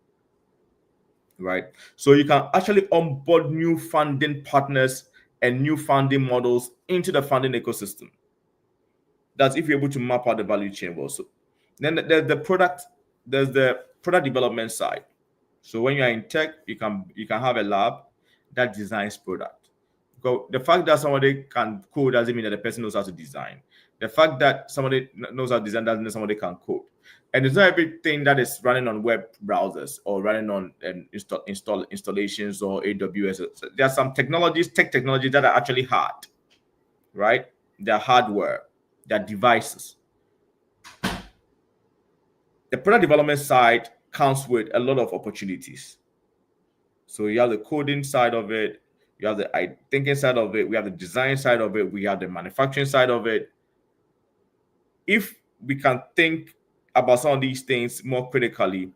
Right. So you can actually onboard new funding partners and new funding models into the funding ecosystem. That's if you're able to map out the value chain well. So then there's the product development side. So when you're in tech, you can have a lab that designs product. So the fact that somebody can code doesn't mean that the person knows how to design. The fact that somebody knows how to design doesn't mean somebody can code. And it's not everything that is running on web browsers or running on installations or AWS. So there are some tech technologies that are actually hard, right? They're hardware, they're devices. The product development side comes with a lot of opportunities. So you have the coding side of it, you have the thinking side of it, we have the design side of it, we have the manufacturing side of it. If we can think about some of these things more critically,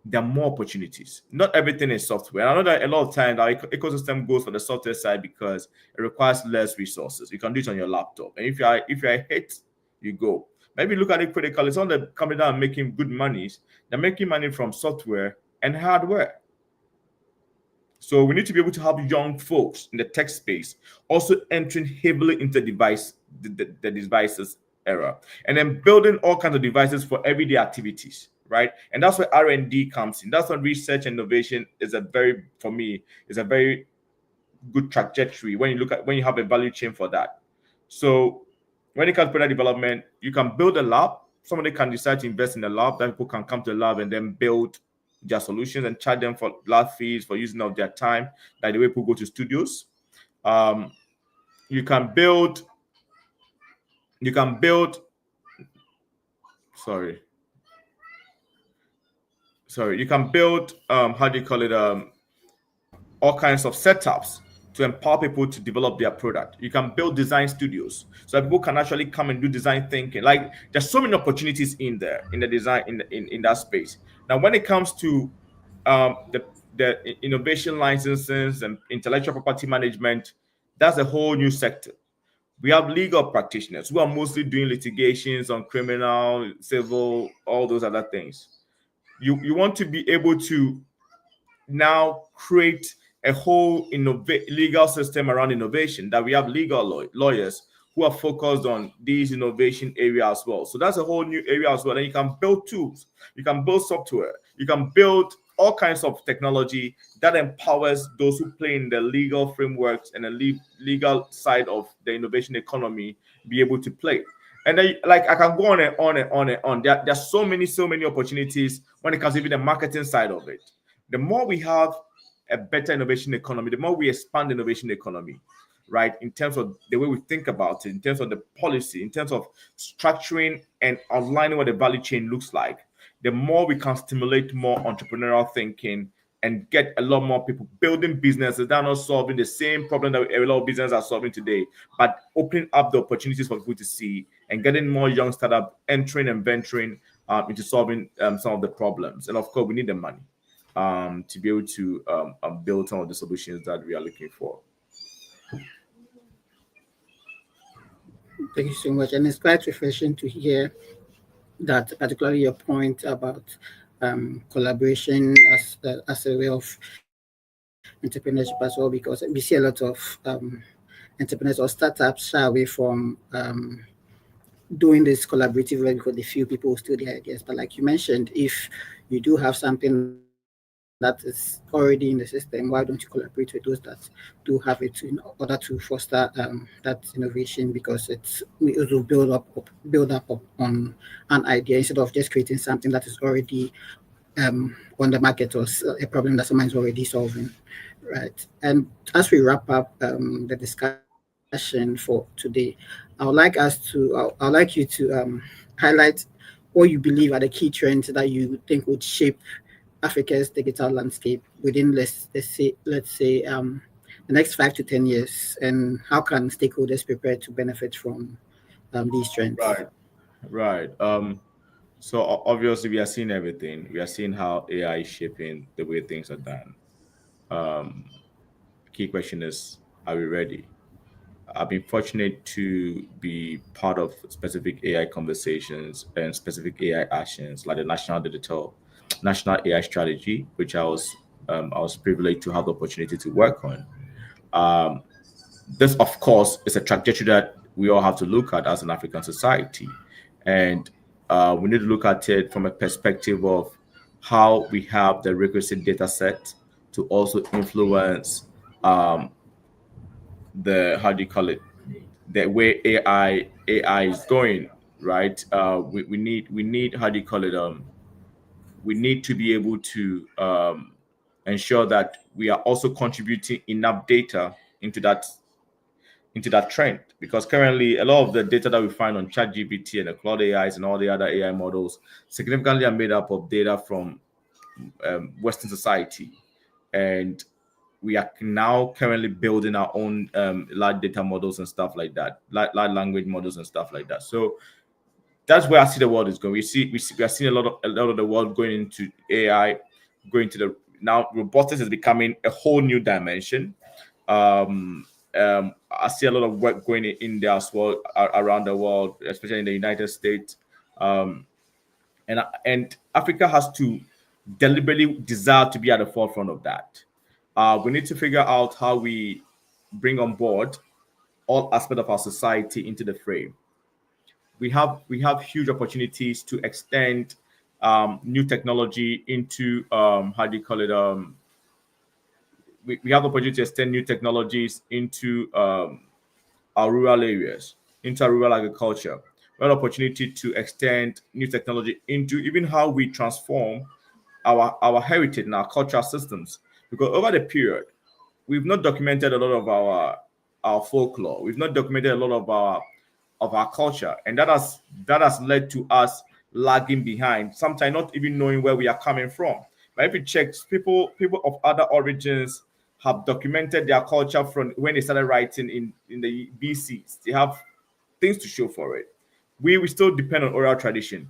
there are more opportunities. Not everything is software. I know that a lot of times our ecosystem goes for the software side because it requires less resources. You can do it on your laptop, and if you're a hit, you go. Maybe look at it critically. Some of the companies that are making good monies, they're making money from software and hardware. So we need to be able to help young folks in the tech space also entering heavily into the devices era, and then building all kinds of devices for everyday activities, right? And that's where R&D comes in. That's what research and innovation is a very good trajectory when you have a value chain for that. So when it comes to product development, you can build a lab. Somebody can decide to invest in a lab, that people can come to the lab and then build their solutions and charge them for lab fees for using of their time, like the way people go to studios. You can build all kinds of setups to empower people to develop their product. You can build design studios so that people can actually come and do design thinking. Like, there's so many opportunities in there in the design in that space. Now, when it comes to the innovation licenses and intellectual property management, that's a whole new sector. We have legal practitioners who are mostly doing litigations on criminal, civil, all those other things. You want to be able to now create a whole legal system around innovation, that we have legal lawyers who are focused on these innovation areas as well. So that's a whole new area as well. And you can build tools, you can build software, you can build all kinds of technology that empowers those who play in the legal frameworks and the legal side of the innovation economy be able to play. And then, like, I can go on and on and on and on. There are so many opportunities when it comes to even the marketing side of it. The more we have a better innovation economy, the more we expand the innovation economy, right? In terms of the way we think about it, in terms of the policy, in terms of structuring and outlining what the value chain looks like, the more we can stimulate more entrepreneurial thinking and get a lot more people building businesses that are not solving the same problem that a lot of businesses are solving today, but opening up the opportunities for people to see and getting more young startups entering and venturing into solving some of the problems. And of course, we need the money to be able to build some of the solutions that we are looking for. Thank you so much. And it's quite refreshing to hear that, particularly your point about collaboration as a way of entrepreneurship as well, because we see a lot of entrepreneurs or startups shy away from doing this collaborative work because they feel people will steal their ideas. But like you mentioned, if you do have something that is already in the system, why don't you collaborate with those that do have it in order to foster that innovation? Because it will build up on an idea instead of just creating something that is already on the market or a problem that someone is already solving, right? And as we wrap up the discussion for today, I would like you to highlight what you believe are the key trends that you think would shape Africa's digital landscape within let's say the next 5 to 10 years, and how can stakeholders prepare to benefit from these trends? Right, right. So obviously we are seeing everything. We are seeing how AI is shaping the way things are done. Um, Key question is, are we ready? I've been fortunate to be part of specific AI conversations and specific AI actions, like the National AI Strategy, which I was privileged to have the opportunity to work on. Um, this, of course, is a trajectory that we all have to look at as an African society, and we need to look at it from a perspective of how we have the requisite data set to also influence the, how do you call it, the way AI is going, right? We need, how do you call it, we need to be able to ensure that we are also contributing enough data into that trend, because currently a lot of the data that we find on ChatGPT and the Cloud AIs and all the other AI models significantly are made up of data from Western society, and we are now currently building our own large data models and stuff like that, large language models and stuff like that. So that's where I see the world is going. We are seeing a lot of the world going into AI, going to the, now robotics is becoming a whole new dimension. I see a lot of work going in there as well around the world, especially in the United States. Um, and Africa has to deliberately desire to be at the forefront of that. We need to figure out how we bring on board all aspects of our society into the frame. We have huge opportunities to extend new technology into, how do you call it, we have the opportunity to extend new technologies into our rural areas, into our rural agriculture. We have the opportunity to extend new technology into even how we transform our heritage and our cultural systems. Because over the period, we've not documented a lot of our folklore. We've not documented a lot of our culture, and that has led to us lagging behind. Sometimes not even knowing where we are coming from. But if you check, people of other origins have documented their culture from when they started writing in the BCs. They have things to show for it. We still depend on oral tradition.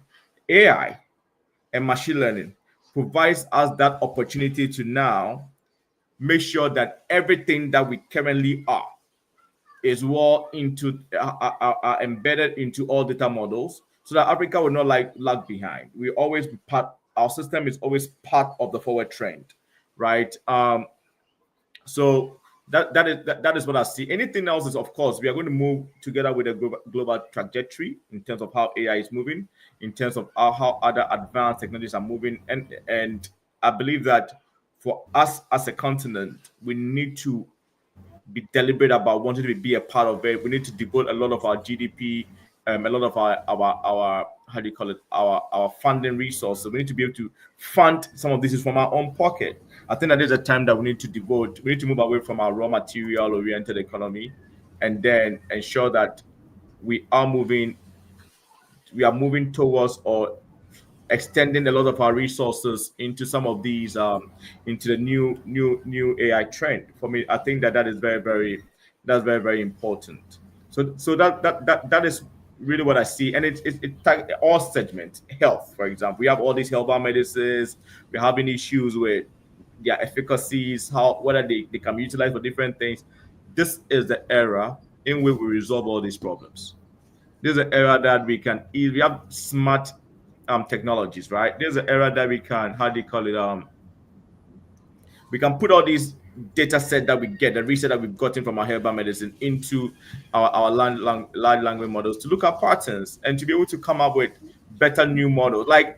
AI and machine learning provides us that opportunity to now make sure that everything that we currently are is well into are embedded into all data models, so that Africa will not like lag behind. We always be part. Our system is always part of the forward trend, right? So that is what I see. Anything else is, of course, we are going to move together with a global trajectory in terms of how AI is moving, in terms of how other advanced technologies are moving, and I believe that for us as a continent, we need to be deliberate about wanting to be a part of it. We need to devote a lot of our GDP, a lot of our how do you call it, our funding resources. We need to be able to fund some of this from our own pocket. I think that is a time that we need to devote. We need to move away from our raw material oriented economy, and then ensure that we are moving towards, or extending a lot of our resources into some of these into the new AI trend. For me, I think that is very important. So that is really what I see, and it all segments. Health, for example, we have all these herbal medicines. We're having issues with their efficacies, how whether they can be utilized for different things. This is the era in which we resolve all these problems. This is an era that we have smart technologies, right? There's an era that we can, how do you call it? We can put all these data set that we get, the research that we've gotten from our herbal medicine into our large language models to look at patterns and to be able to come up with better new models. Like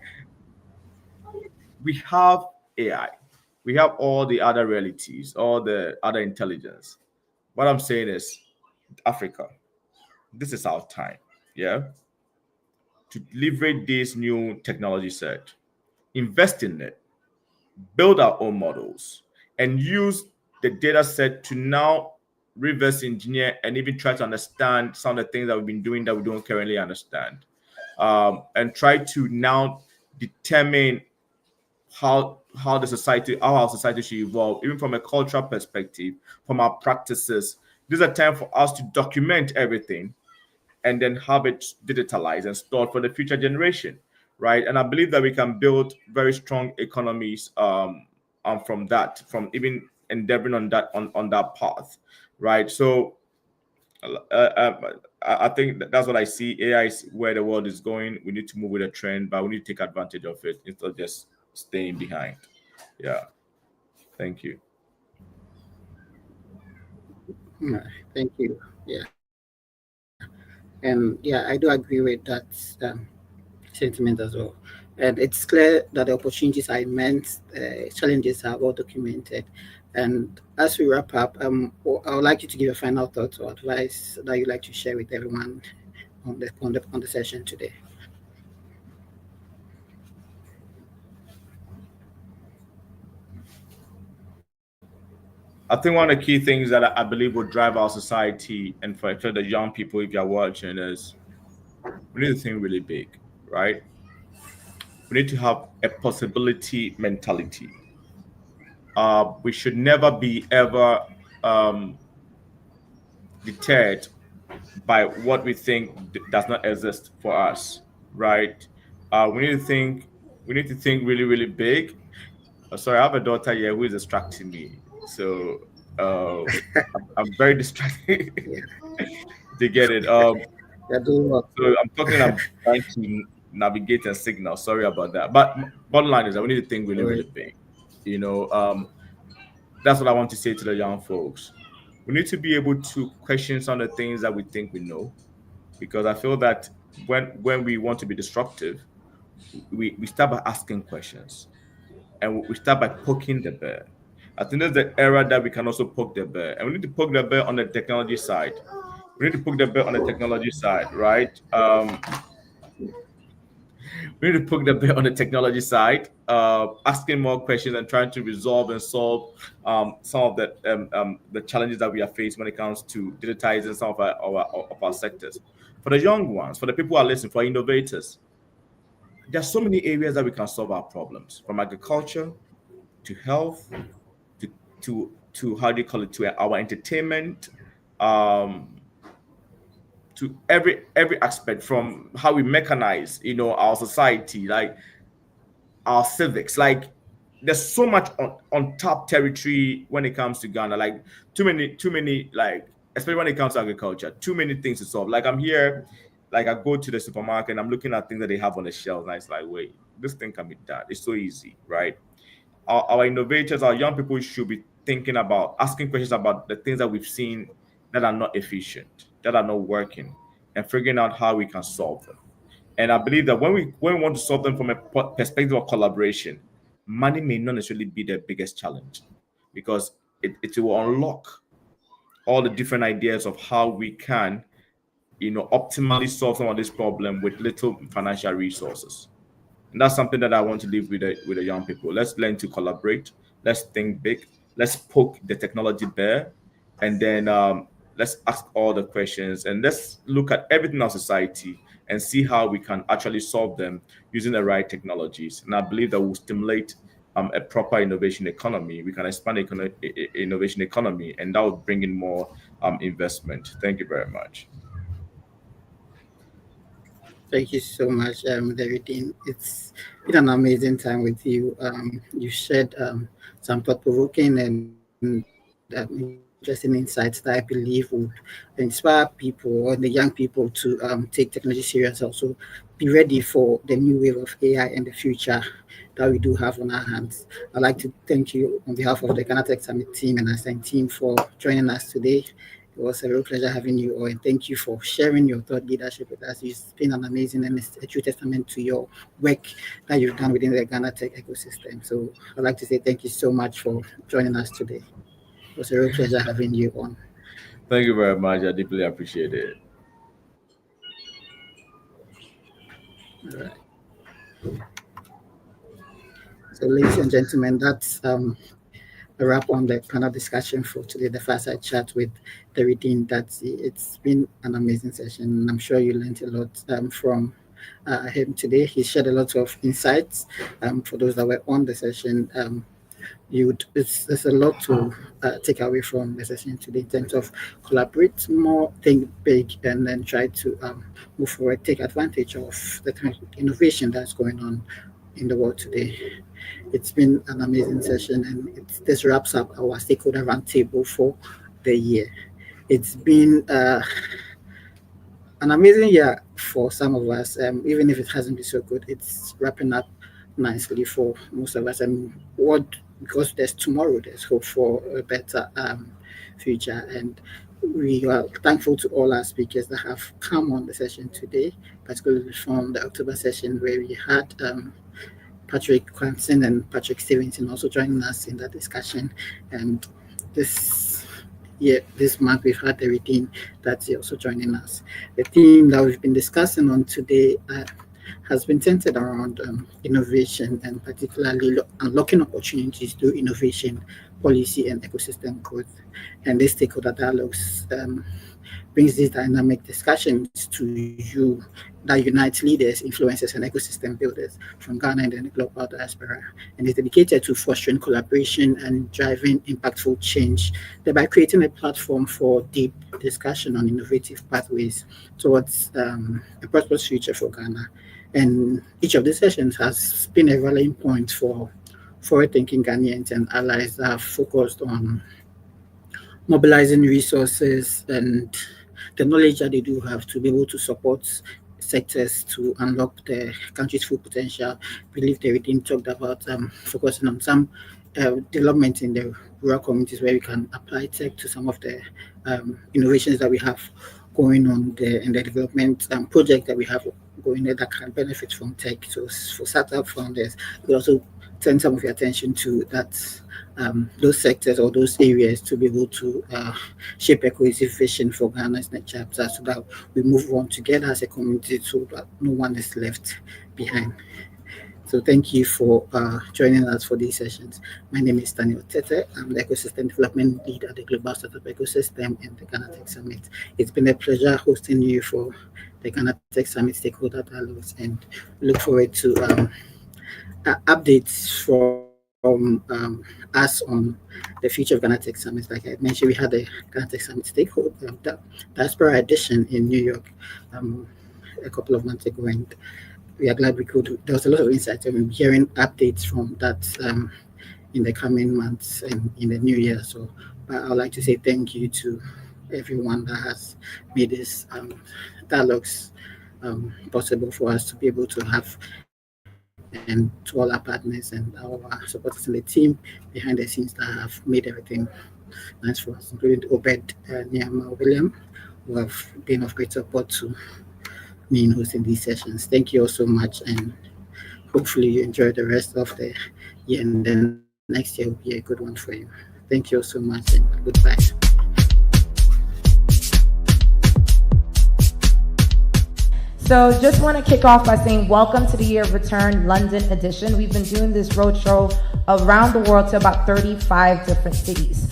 we have AI, we have all the other realities, all the other intelligence. What I'm saying is, Africa, this is our time, yeah, to leverage this new technology set, invest in it, build our own models, and use the data set to now reverse engineer and even try to understand some of the things that we've been doing that we don't currently understand. And try to now determine how the society, how our society should evolve, even from a cultural perspective, from our practices. This is a time for us to document everything and then have it digitalized and stored for the future generation, right? And I believe that we can build very strong economies from that, from even endeavoring on that path, right? So I think that's what I see. AI is where the world is going. We need to move with a trend, but we need to take advantage of it instead of just staying behind. Yeah. Thank you. Thank you. Yeah. And yeah, I do agree with that sentiment as well. And it's clear that the opportunities are immense, challenges are well documented. And as we wrap up, I would like you to give a final thought or advice that you'd like to share with everyone on the session today. I think one of the key things that I believe will drive our society and for the young people, if you're watching, is we need to think really big, right? We need to have a possibility mentality. We should never be ever um, deterred by what we think does not exist for us, right? We need to think. We need to think really, really big. Sorry, I have a daughter here who is distracting me, so I'm very distracted to get it. So I'm talking. I'm trying to navigate and signal. Sorry about that. But bottom line is that we need to think really, really big. You know, that's what I want to say to the young folks. We need to be able to question some of the things that we think we know, because I feel that when we want to be disruptive, we start by asking questions and we start by poking the bear. I think that's the era that we can also poke the bear, and we need to poke the bear on the technology side. We need to poke the bear on the technology side, right? We need to poke the bear on the technology side, asking more questions and trying to resolve and solve some of the challenges that we are faced when it comes to digitizing some of our sectors. For the young ones, for the people who are listening, for innovators, there are so many areas that we can solve our problems, from agriculture to health to how do you call it, to our entertainment, um, to every aspect, from how we mechanize, our society, like our civics. Like there's so much on top territory when it comes to Ghana. Like too many, like especially when it comes to agriculture, too many things to solve. Like I'm here, like I go to the supermarket and I'm looking at things that they have on the shelves, and it's like, wait, this thing can be done. It's so easy, right? Our innovators, our young people should be thinking about asking questions about the things that we've seen that are not efficient, that are not working, and figuring out how we can solve them. And I believe that when we want to solve them from a perspective of collaboration, money may not necessarily be the biggest challenge, because it will unlock all the different ideas of how we can, optimally solve some of this problem with little financial resources. And that's something that I want to leave with the young people. Let's learn to collaborate. Let's think big. Let's poke the technology bear, and then let's ask all the questions, and let's look at everything in our society and see how we can actually solve them using the right technologies. And I believe that will stimulate a proper innovation economy. We can expand innovation economy, and that will bring in more investment. Thank you very much. Thank you so much, Derridine. It's been an amazing time with you. You shared some thought-provoking and insightful interesting insights that I believe would inspire people or the young people to take technology serious, also be ready for the new wave of AI in the future that we do have on our hands. I'd like to thank you on behalf of the Ghana Tech Summit team and Assign team for joining us today. It was a real pleasure having you all, and thank you for sharing your thought leadership with us. It's been an amazing and it's a true testament to your work that you've done within the Ghana Tech ecosystem. So I'd like to say thank you so much for joining us today. It was a real pleasure having you on. Thank you very much. I deeply appreciate it. All right. So, ladies and gentlemen, that's a wrap on the panel discussion for today, the fireside chat with the Dean. It's been an amazing session. I'm sure you learned a lot from him today. He shared a lot of insights. For those that were on the session, there's a lot to take away from the session today in terms of collaborate more, think big, and then try to move forward, take advantage of the kind of innovation that's going on in the world today. It's been an amazing session, and this wraps up our stakeholder roundtable for the year. It's been an amazing year for some of us, even if it hasn't been so good. It's wrapping up nicely for most of us, and because there's tomorrow, there's hope for a better future. And we are thankful to all our speakers that have come on the session today, particularly from the October session where we had Patrick Quanson and Patrick Stevenson also joining us in that discussion. And this month we've had the Redeem that's also joining us. The theme that we've been discussing on today has been centered around innovation, and particularly unlocking opportunities through innovation, policy, and ecosystem growth. And this stakeholder dialogues brings these dynamic discussions to you that unites leaders, influencers, and ecosystem builders from Ghana and the global diaspora, and is dedicated to fostering collaboration and driving impactful change, thereby creating a platform for deep discussion on innovative pathways towards a prosperous future for Ghana. And each of the sessions has been a rallying point for forward-thinking Ghanaians and allies that have focused on mobilizing resources and the knowledge that they do have to be able to support sectors to unlock the country's full potential. I believe the Redeem talked about focusing on some development in the rural communities where we can apply tech to some of the innovations that we have going on there, and the development project that we have going there that can benefit from tech. So for startup founders, we also turn some of your attention to that those sectors or those areas to be able to shape a cohesive vision for Ghana's next chapter, so that we move on together as a community so that no one is left behind. So thank you for joining us for these sessions. My name is Daniel Tete. I'm the Ecosystem Development Lead at the Global Startup Ecosystem and the Ghana Tech Summit. It's been a pleasure hosting you for the Ghana Tech Summit Stakeholder Dialogues, and look forward to updates from us on the future of Ghana Tech Summit. Like I mentioned, we had the Ghana Tech Summit Stakeholder Diaspora Edition in New York a couple of months ago, and we are glad we could. There was a lot of insight, and we'll be hearing updates from that in the coming months and in the new year. So I'd like to say thank you to everyone that has made this dialogues possible for us to be able to have, and to all our partners and our supporters in the team behind the scenes that have made everything nice for us, including Obed, Niama, William, who have been of great support to me in hosting these sessions. Thank you all so much, and hopefully you enjoy the rest of the year, and then next year will be a good one for you. Thank you all so much, and goodbye. So just want to kick off by saying welcome to the Year of Return London edition. We've been doing this roadshow around the world to about 35 different cities.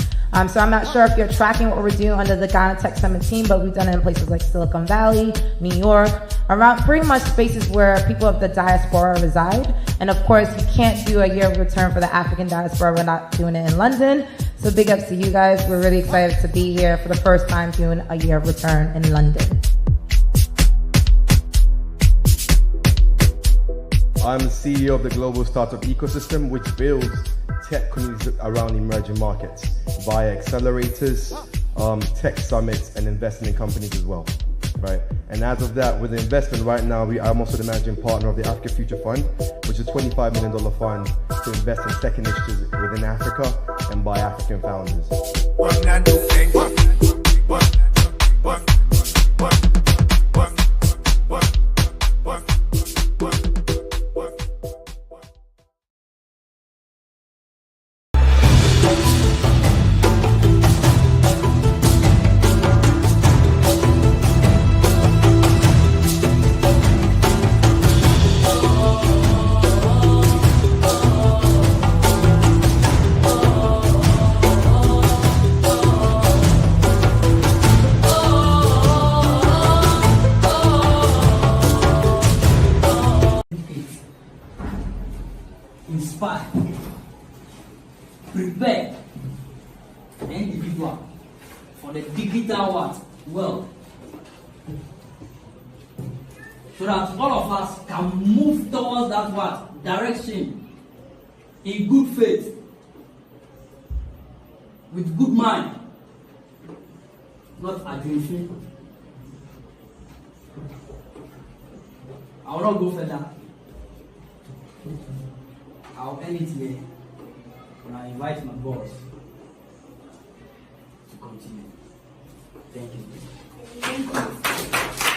So I'm not sure if you're tracking what we're doing under the Ghana Tech Summit team, but we've done it in places like Silicon Valley, New York, around pretty much spaces where people of the diaspora reside. And of course, you can't do a Year of Return for the African diaspora. We're not doing it in London. So big ups to you guys. We're really excited to be here for the first time doing a Year of Return in London. I'm the CEO of the global startup ecosystem, which builds tech communities around emerging markets via accelerators, tech summits, and investing in companies as well. Right, and as of that, with the investment right now, I'm also the managing partner of the Africa Future Fund, which is a $25 million fund to invest in tech initiatives within Africa and by African founders. Inspire, prepare the individual for the digital world, so that all of us can move towards that direction in good faith, with good mind, not aggression. I will not go further. I'll end it here, and I invite my boss to continue. Thank you.